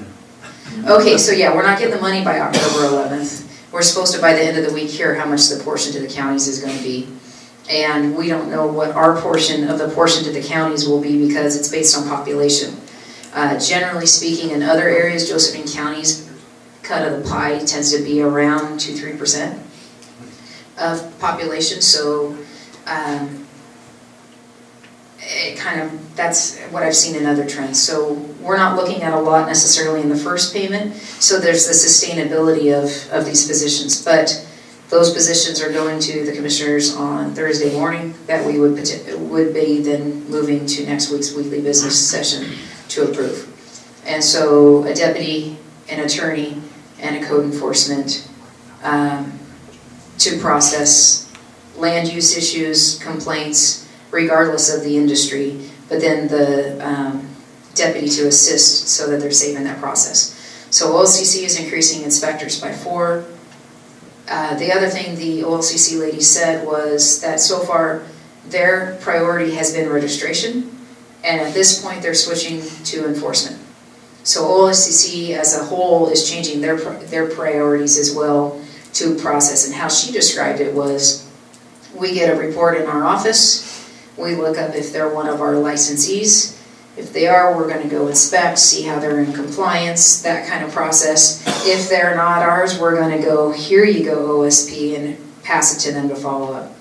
Okay, so yeah, we're not getting the money by October 11th. We're supposed to, by the end of the week, hear how much the portion to the counties is going to be. And we don't know what our portion of the portion to the counties will be, because it's based on population. Generally speaking, in other areas, Josephine County's cut of the pie tends to be around 2–3% of population. So it kind of, that's what I've seen in other trends. So we're not looking at a lot necessarily in the first payment. So there's the sustainability of these positions. But those positions are going to the commissioners on Thursday morning, that we would be then moving to next week's weekly business session to approve. And so a deputy, an attorney, and a code enforcement to process land use issues, complaints, regardless of the industry, but then the deputy to assist so that they're safe in that process. So OLCC is increasing inspectors by 4. The other thing the OLCC lady said was that so far their priority has been registration, and at this point they're switching to enforcement. So OLCC as a whole is changing their priorities as well to process. And how she described it was, we get a report in our office, we look up if they're one of our licensees. If they are, we're going to go inspect, see how they're in compliance, that kind of process. If they're not ours, we're going to go, here you go, OSP, and pass it to them to follow up.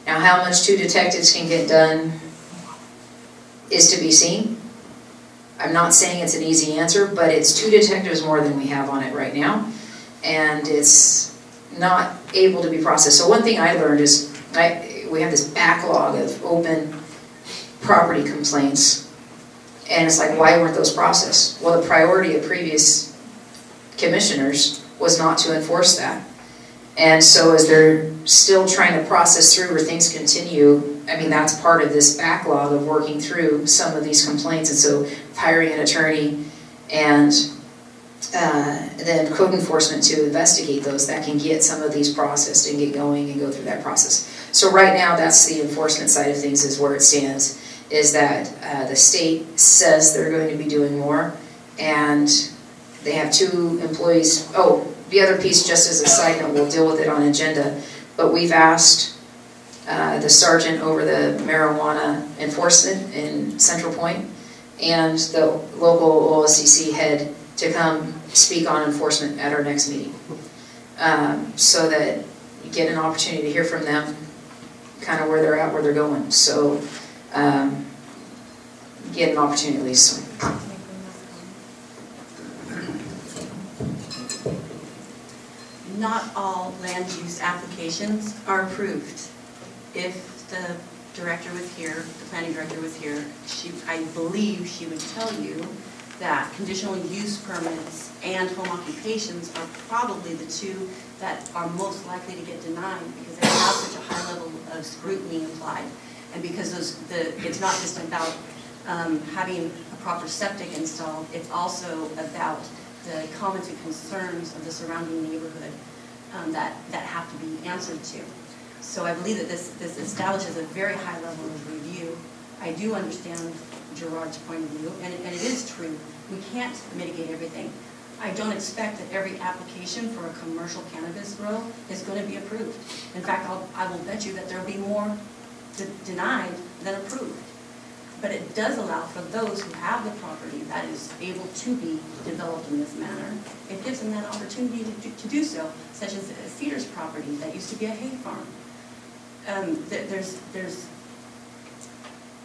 Now, how much 2 detectives can get done is to be seen. I'm not saying it's an easy answer, but it's 2 detectives more than we have on it right now, and it's not able to be processed. So one thing I learned is we have this backlog of open property complaints. And it's like, why weren't those processed? Well, the priority of previous commissioners was not to enforce that. And so as they're still trying to process through, or things continue, I mean, that's part of this backlog of working through some of these complaints, and so hiring an attorney and then code enforcement to investigate those, that can get some of these processed and get going and go through that process. So right now, that's the enforcement side of things is where it stands, is that the state says they're going to be doing more, and they have 2 employees. Oh, the other piece, just as a side note, we'll deal with it on agenda, but we've asked the sergeant over the marijuana enforcement in Central Point and the local OLCC head to come speak on enforcement at our next meeting, so that you get an opportunity to hear from them, kind of where they're at, where they're going. So get an opportunity at least. Not all land use applications are approved. If the director was here, the planning director was here, I believe she would tell you that conditional use permits and home occupations are probably the 2 that are most likely to get denied because they have such a high level of scrutiny applied. And because it's not just about having a proper septic installed, it's also about the comments and concerns of the surrounding neighborhood that have to be answered to. So I believe that this establishes a very high level of review. I do understand Gerard's point of view, and it is true. We can't mitigate everything. I don't expect that every application for a commercial cannabis grow is going to be approved. In fact, I will bet you that there will be more denied than approved. But it does allow for those who have the property that is able to be developed in this manner, it gives them that opportunity to do so, such as Cedar's property that used to be a hay farm.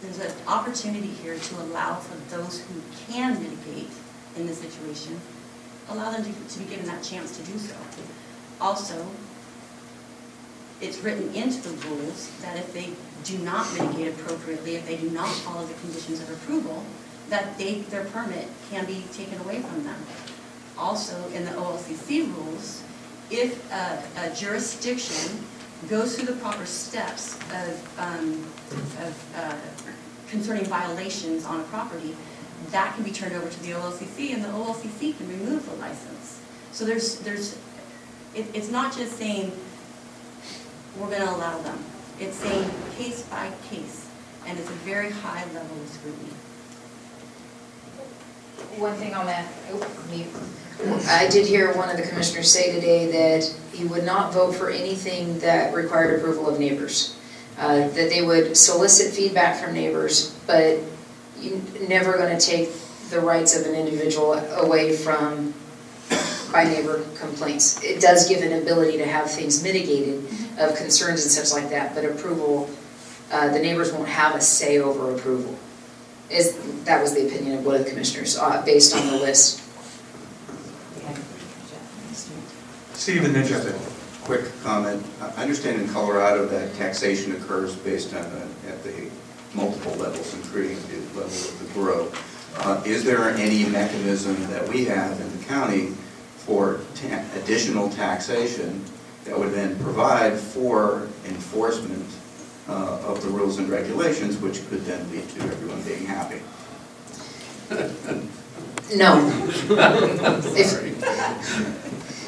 There's an opportunity here to allow for those who can mitigate in this situation, allow them to be given that chance to do so. Also, it's written into the rules that if they do not mitigate appropriately, if they do not follow the conditions of approval, that their permit can be taken away from them. Also, in the OLCC rules, if a jurisdiction goes through the proper steps concerning violations on a property, that can be turned over to the OLCC, and the OLCC can remove the license. So it's not just saying we're going to allow them. It's saying case by case, and it's a very high level of scrutiny. One thing on that, I did hear one of the commissioners say today that he would not vote for anything that required approval of neighbors. That they would solicit feedback from neighbors, but you're never going to take the rights of an individual away from by neighbor complaints. It does give an ability to have things mitigated of concerns and such like that, but approval, the neighbors won't have a say over approval. That was the opinion of one of the commissioners, based on the list. Stephen, then just a quick comment. I understand in Colorado that taxation occurs based on at the multiple levels, including the level of the grow. Is there any mechanism that we have in the county for additional taxation that would then provide for enforcement of the rules and regulations, which could then lead to everyone being happy? No.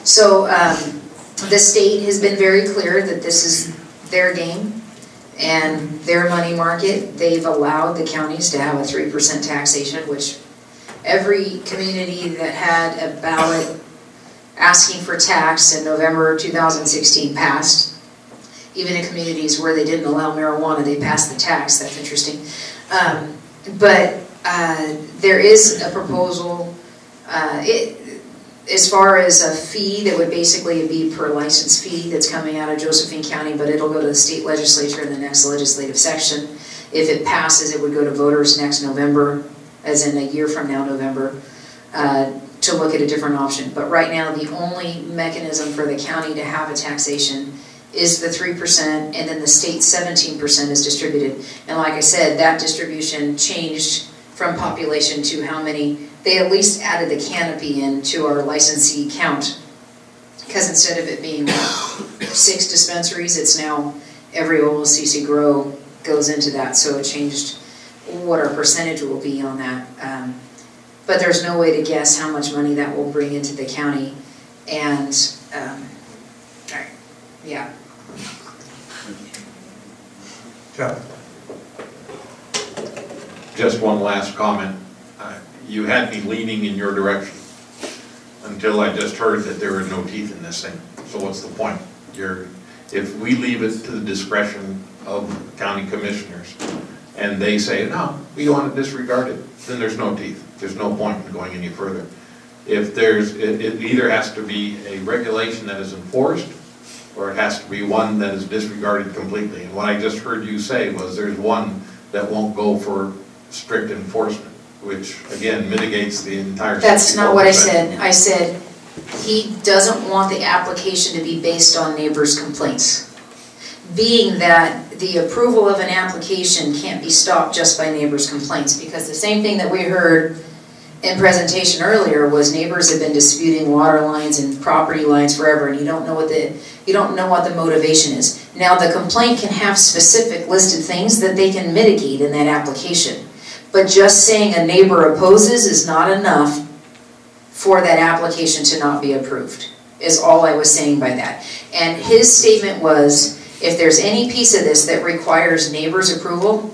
So the state has been very clear that this is their game and their money market. They've allowed the counties to have a 3% taxation, which every community that had a ballot asking for tax in November 2016 passed. Even in communities where they didn't allow marijuana, they passed the tax. That's interesting. But there is a proposal, as far as a fee that would basically be per license fee that's coming out of Josephine County, but it'll go to the state legislature in the next legislative section. If it passes, it would go to voters next November, as in a year from now, November, to look at a different option. But right now, the only mechanism for the county to have a taxation is the 3%, and then the state 17% is distributed. And like I said, that distribution changed from population to how many. They at least added the canopy into our licensee count, because instead of it being 6 dispensaries, it's now every OLCC grow goes into that, so it changed what our percentage will be on that. But there's no way to guess how much money that will bring into the county, and, yeah. Jeff? Just one last comment. You had me leaning in your direction until I just heard that there are no teeth in this thing. So what's the point? If we leave it to the discretion of county commissioners and they say, no, we want to disregard it, then there's no teeth. There's no point in going any further. If it either has to be a regulation that is enforced or it has to be one that is disregarded completely. And what I just heard you say was there's one that won't go for strict enforcement, which again mitigates the entire. That's not what I said. I said he doesn't want the application to be based on neighbors' complaints. Being that the approval of an application can't be stopped just by neighbors' complaints, because the same thing that we heard in presentation earlier was neighbors have been disputing water lines and property lines forever, and you don't know what the motivation is. Now the complaint can have specific listed things that they can mitigate in that application, but just saying a neighbor opposes is not enough for that application to not be approved, is all I was saying by that. And his statement was, if there's any piece of this that requires neighbors' approval,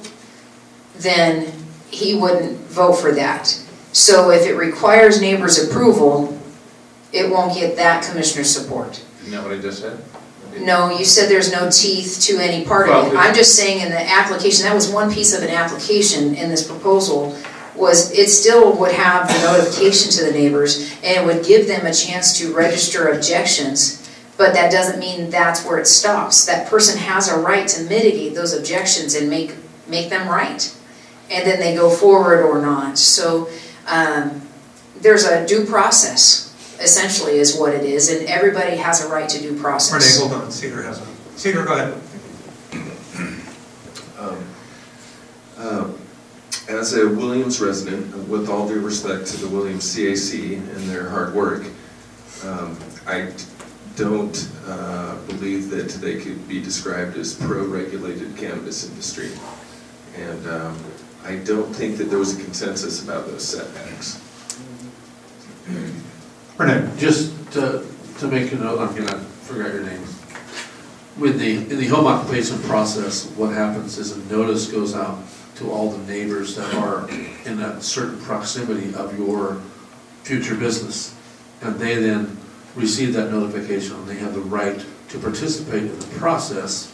then he wouldn't vote for that. So if it requires neighbors' approval, it won't get that commissioner's support. Isn't that what I just said? No, you said there's no teeth to any part of it. I'm just saying in the application, that was one piece of an application in this proposal, was it still would have the notification to the neighbors and it would give them a chance to register objections, but that doesn't mean that's where it stops. That person has a right to mitigate those objections and make them right. And then they go forward or not. So there's a due process, essentially, is what it is, and everybody has a right to due process. Renee, hold on. Cedar has one. Cedar, go ahead. As a Williams resident, with all due respect to the Williams CAC and their hard work, I don't believe that they could be described as pro-regulated cannabis industry. And I don't think that there was a consensus about those setbacks. Renee? Just to make a note, I'm gonna forget your name. In the home occupation process, what happens is a notice goes out to all the neighbors that are in a certain proximity of your future business. And they then receive that notification, and they have the right to participate in the process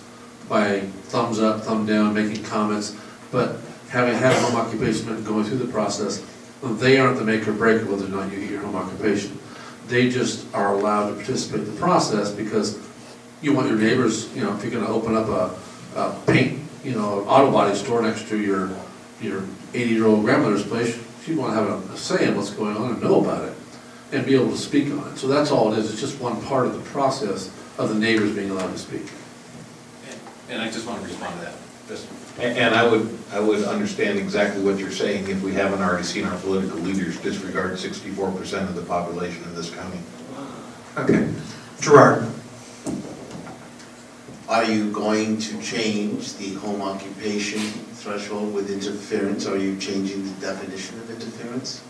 by thumbs up, thumb down, making comments. But having had home occupation and going through the process, they aren't the make or break of whether or not you get your home occupation. They just are allowed to participate in the process because you want your neighbors, you know, if you're going to open up a paint, you know, auto body store next to your 80-year-old grandmother's place, you want to have a say in what's going on and know about it and be able to speak on it. So that's all it is. It's just one part of the process of the neighbors being allowed to speak. And I just want to respond to that. And I would understand exactly what you're saying if we haven't already seen our political leaders disregard 64% of the population of this county. Okay. Gerard? Are you going to change the home occupation threshold with interference? Are you changing the definition of interference?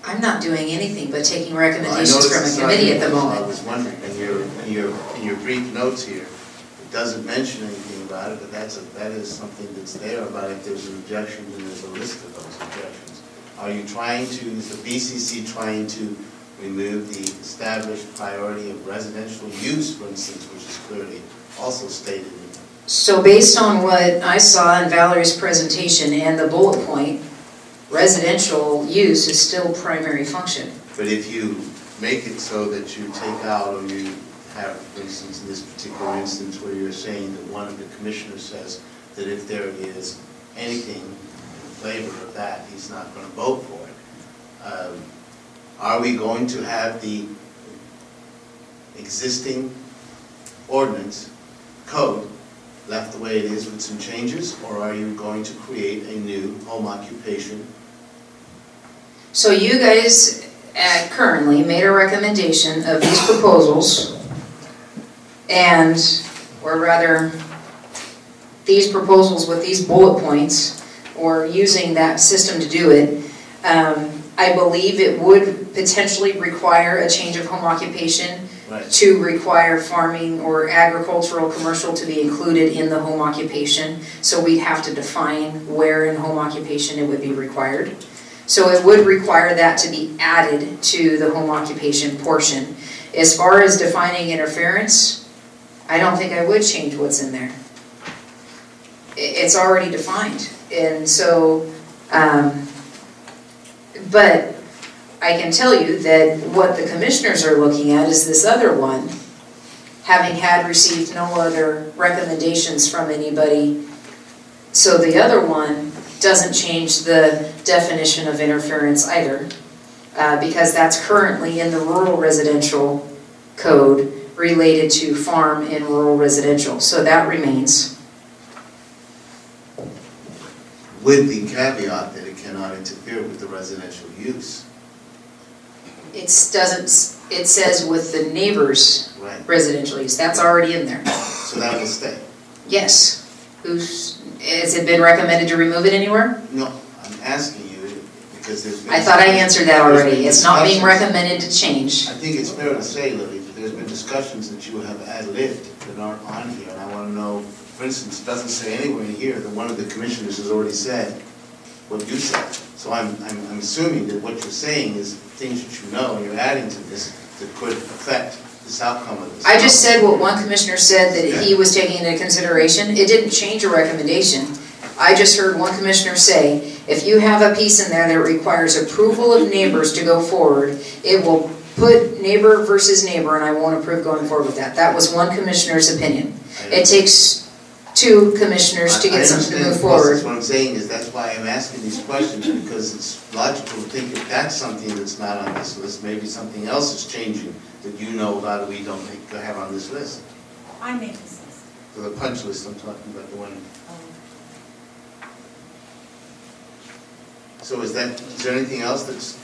I'm not doing anything but taking recommendations from a committee at the moment. I was wondering, in your brief notes here, it doesn't mention anything about it, but that is something that's there about if there's an objection, and there's a list of those objections. Are you trying to, is the BCC trying to remove the established priority of residential use, for instance, which is clearly also stated in there? So based on what I saw in Valerie's presentation and the bullet point, residential use is still primary function. But if you make it so that you take out, or you have, for instance, in this particular instance where you're saying that one of the commissioners says that if there is anything in favor of that, he's not going to vote for it. Are we going to have the existing ordinance code left the way it is with some changes, or are you going to create a new home occupation? So you guys currently made a recommendation of these proposals, and or rather, these proposals with these bullet points, or using that system to do it, I believe it would potentially require a change of home occupation to require farming or agricultural commercial to be included in the home occupation. So we'd have to define where in home occupation it would be required. So it would require that to be added to the home occupation portion. As far as defining interference, I don't think I would change what's in there. It's already defined. And so, but I can tell you that what the commissioners are looking at is this other one, having had received no other recommendations from anybody. So the other one doesn't change the definition of interference either, because that's currently in the rural residential code related to farm and rural residential. So that remains. With the caveat that it cannot interfere with the residential use. It doesn't. It says with the neighbor's residential use. That's already in there. So that will stay? Yes. Has it been recommended to remove it anywhere? No, I'm asking you because there's been... I thought I answered that already. It's not being recommended to change. I think it's fair to say, Lily, that there's been discussions that you have ad-libbed that aren't on here, and I want to know, for instance, it doesn't say anywhere in here that one of the commissioners has already said what you said. So I'm assuming that what you're saying is things that you know, and you're adding to this that could affect this outcome of this. I just said what one commissioner said that he was taking into consideration. It didn't change a recommendation. I just heard one commissioner say, if you have a piece in there that requires approval of neighbors to go forward, it will put neighbor versus neighbor, and I won't approve going forward with that. That was one commissioner's opinion. It takes two commissioners to get something to move forward. What I'm saying is that's why I'm asking these questions, because it's logical to think if that's something that's not on this list, maybe something else is changing that you know about that we don't have on this list. I made this list. For the punch list, I'm talking about the one. So is there anything else that's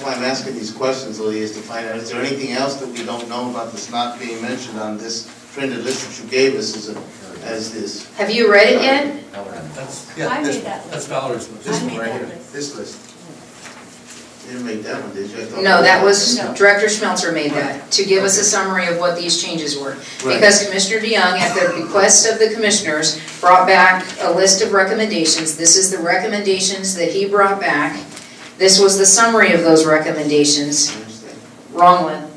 why I'm asking these questions, Lily, is to find out, is there anything else that we don't know about that's not being mentioned on this printed list that you gave us as this? Have you read it yet? I made that list. That's Valerie's list. This one right here, this list. You didn't make that one, did you? No, that was, Director Schmelzer made that, to give us a summary of what these changes were. Because Commissioner DeYoung, at the request of the commissioners, brought back a list of recommendations. This is the recommendations that he brought back. This was the summary of those recommendations. Wrong one.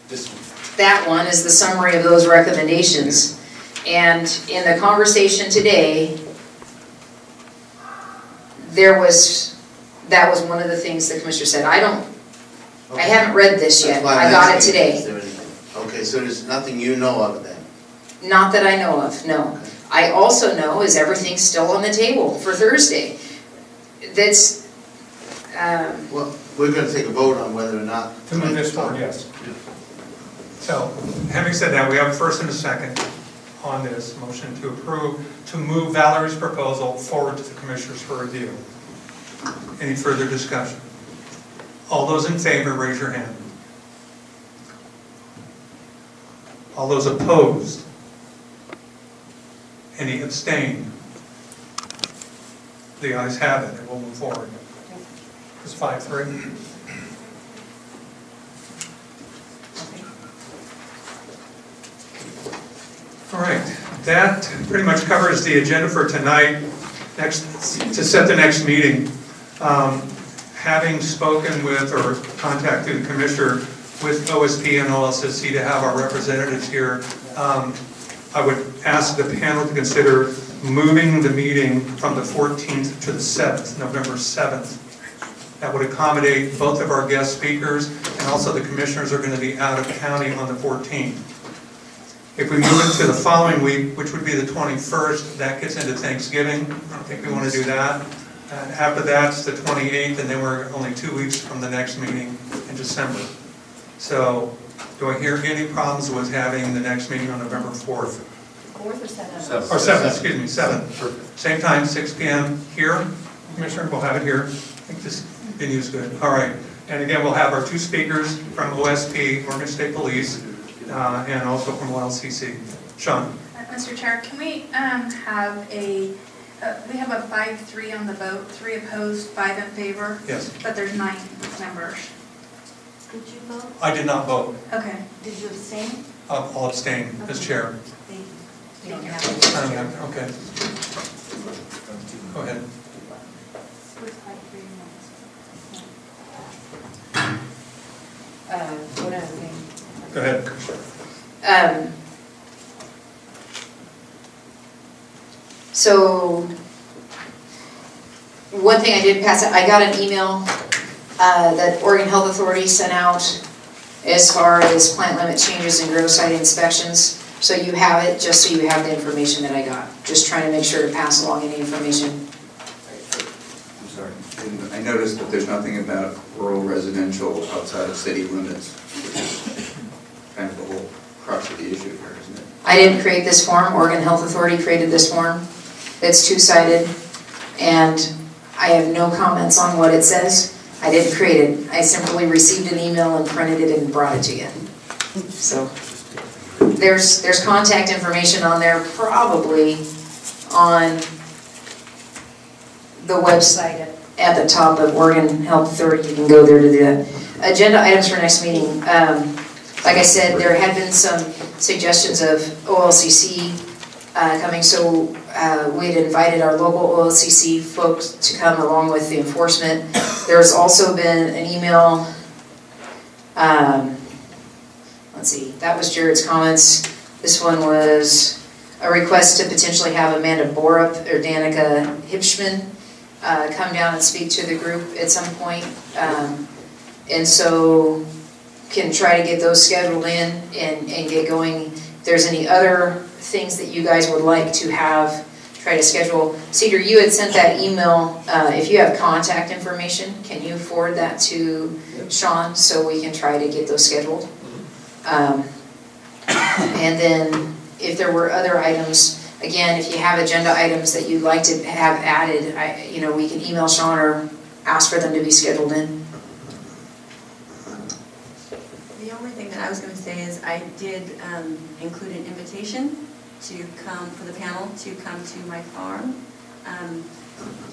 This one. That one is the summary of those recommendations. And in the conversation today, that was one of the things the commissioner said. I haven't read this yet. I got it today. Okay, so there's nothing you know of then? Not that I know of, no. Okay. I also know is everything's still on the table for Thursday. That's... well, we're going to take a vote on whether or not... To move this forward, yes. So, having said that, we have a first and a second on this motion to approve, to move Valerie's proposal forward to the commissioners for review. Any further discussion? All those in favor, raise your hand. All those opposed? Any abstain? The ayes have it, and we'll move forward. It's 5-3. All right, that pretty much covers the agenda for tonight. Next, to set the next meeting. Having spoken with or contacted the commissioner with OSP and OLCC to have our representatives here, I would ask the panel to consider moving the meeting from the 14th to the 7th, November 7th. That would accommodate both of our guest speakers, and also the commissioners are going to be out of county on the 14th. If we move it to the following week, which would be the 21st, that gets into Thanksgiving. I don't think we want to do that. And after that's the 28th, and then we're only 2 weeks from the next meeting in December. So, do I hear any problems with having the next meeting on November 4th? 4th or 7th? Or 7th, excuse me, 7th. Perfect. Same time, 6 p.m. here. Commissioner, we'll have it here. I think this venue is good. All right. And again, we'll have our two speakers from OSP, Oregon State Police, and also from OLCC. Sean? Mr. Chair, can we have we have a 5-3 on the vote, 3 opposed, 5 in favor? Yes. But there's 9 members. Did you vote? I did not vote. Okay. Did you abstain? I'll abstain as chair. You don't have to. Okay. Go ahead. One other thing. Go ahead. So, one thing I did pass out, I got an email that Oregon Health Authority sent out as far as plant limit changes and grow site inspections. So you have it, just so you have the information that I got. Just trying to make sure to pass along any information. I'm sorry. And I noticed that there's nothing about rural residential outside of city limits, which is kind of the whole crux of the issue here, isn't it? I didn't create this form, Oregon Health Authority created this form. It's two-sided, and I have no comments on what it says. I didn't create it. I simply received an email and printed it and brought it to you. So there's contact information on there, probably on the website at the top of Oregon Health Authority. You can go there to the agenda items for next meeting. Like I said, there had been some suggestions of OLCC coming, so we had invited our local OLCC folks to come along with the enforcement. There's also been an email, let's see, that was Jared's comments. This one was a request to potentially have Amanda Borup or Danica Hipschman come down and speak to the group at some point. And so can try to get those scheduled in and get going. If there's any other things that you guys would like to have, try to schedule. Cedar, you had sent that email. If you have contact information, can you forward that to Sean so we can try to get those scheduled? And then if there were other items, again, if you have agenda items that you'd like to have added, we can email Sean or ask for them to be scheduled in. The only thing that I was going to say is I did include an invitation to come, for the panel, to come to my farm.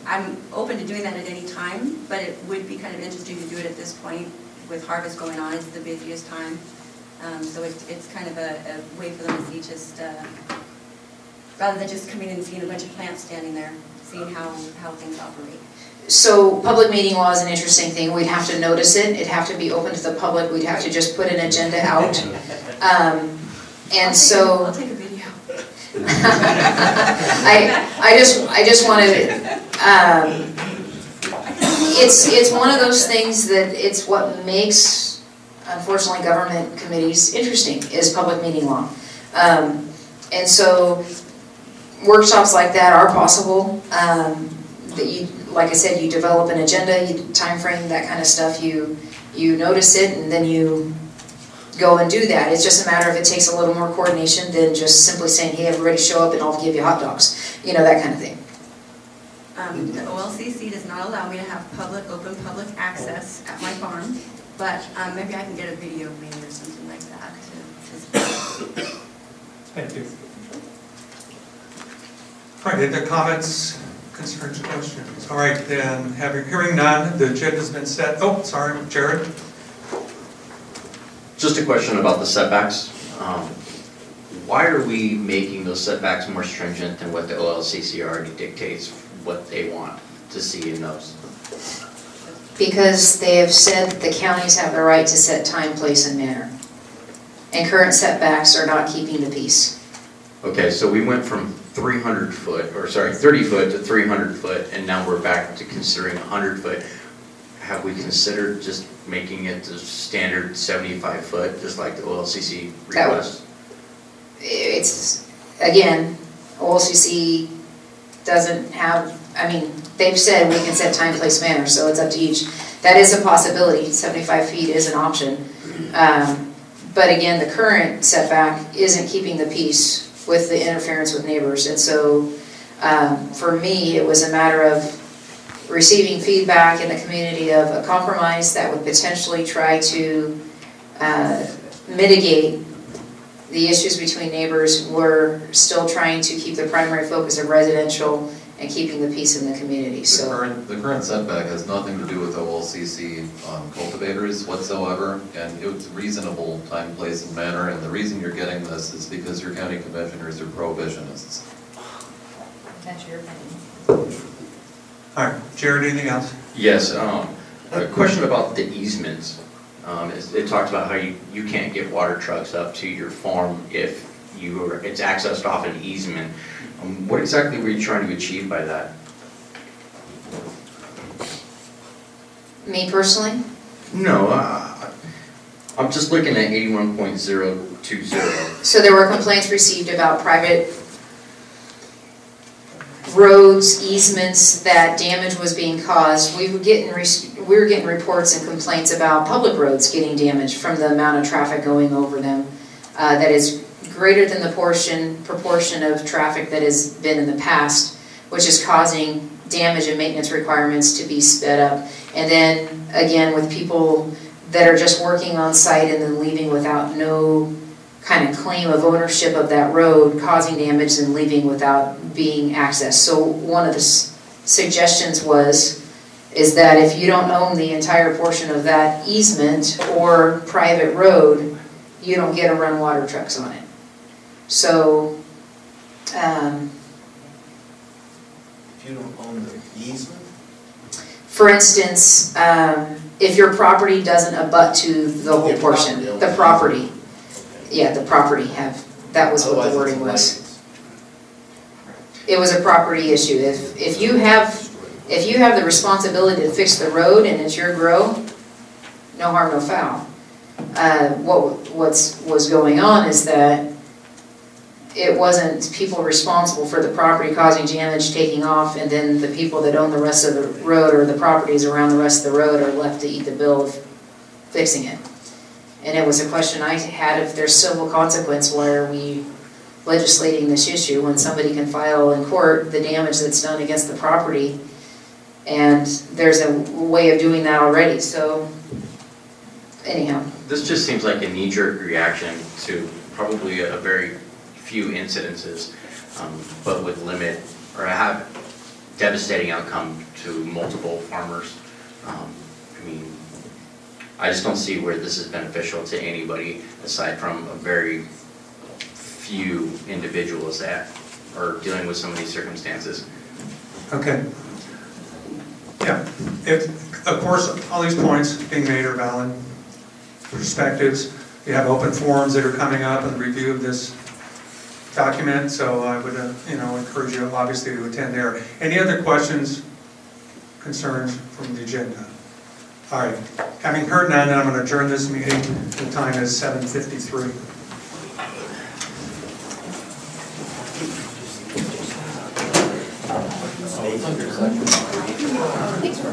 I'm open to doing that at any time, but it would be kind of interesting to do it at this point with harvest going on. It's the busiest time. So it's kind of a way for them to see just, rather than just coming and seeing a bunch of plants standing there, seeing how things operate. So public meeting law is an interesting thing. We'd have to notice it. It'd have to be open to the public. We'd have to just put an agenda out. I'll take a video. I just wanted, it's one of those things that it's what makes, unfortunately, government committees interesting, is public meeting law. And so workshops like that are possible. That you, like I said, you develop an agenda, you time frame, that kind of stuff, you notice it, and then you go and do that. It's just a matter of it takes a little more coordination than just simply saying, hey, everybody show up and I'll give you hot dogs. That kind of thing. The OLCC does not allow me to have open public access at my farm, but maybe I can get a video maybe or something like that. Thank you. All right, any comments, concerns, questions? All right, then, hearing none, the agenda's been set. Oh, sorry, Jared. Just a question about the setbacks. Why are we making those setbacks more stringent than what the OLCC already dictates, what they want to see in those? Because they have said that the counties have the right to set time, place, and manner. And current setbacks are not keeping the peace. Okay, so we went from 30 foot to 300 foot, and now we're back to considering 100 foot. Have we considered just making it the standard 75 foot, just like the OLCC requests? It's, again, OLCC doesn't have, they've said we can set time, place, manner, so it's up to each. That is a possibility. 75 feet is an option. But again, the current setback isn't keeping the peace with the interference with neighbors. And so for me, it was a matter of receiving feedback in the community of a compromise that would potentially try to mitigate the issues between neighbors were still trying to keep the primary focus of residential and keeping the peace in the community, so. The current setback has nothing to do with OLCC cultivators whatsoever, and it was reasonable time, place, and manner, and the reason you're getting this is because your county commissioners are prohibitionists. That's your opinion. All right, Jared, anything else? Yes, a question about the easements. It talks about how you can't get water trucks up to your farm if it's accessed off an easement. What exactly were you trying to achieve by that? Me personally? No, I'm just looking at 81.020. So there were complaints received about private roads, easements, that damage was being caused. We were getting reports and complaints about public roads getting damaged from the amount of traffic going over them. That is greater than the proportion of traffic that has been in the past, which is causing damage and maintenance requirements to be sped up. And then again, with people that are just working on site and then leaving without no kind of claim of ownership of that road, causing damage and leaving without being accessed. So one of the suggestions is that if you don't own the entire portion of that easement or private road, you don't get to run water trucks on it. So, If you don't own the easement? for instance, if your property doesn't abut to the whole portion, the property, yeah, the property that was what the wording was. It was a property issue. If you have the responsibility to fix the road and it's your grow, no harm, no foul. What was going on is that it wasn't people responsible for the property causing damage, taking off, and then the people that own the rest of the road or the properties around the rest of the road are left to eat the bill of fixing it. And it was a question I had, if there's civil consequence, why are we legislating this issue when somebody can file in court the damage that's done against the property? And there's a way of doing that already, so anyhow. This just seems like a knee-jerk reaction to probably a very few incidences, but would limit or have devastating outcome to multiple farmers. I mean, I just don't see where this is beneficial to anybody aside from a very few individuals that are dealing with some of these circumstances. Okay. Yeah, of course, all these points being made are valid perspectives. You have open forums that are coming up and review of this document, so I would encourage you obviously to attend there. Any other questions, concerns from the agenda? All right, having heard none, I'm going to adjourn this meeting. The time is 7:53. Thanks for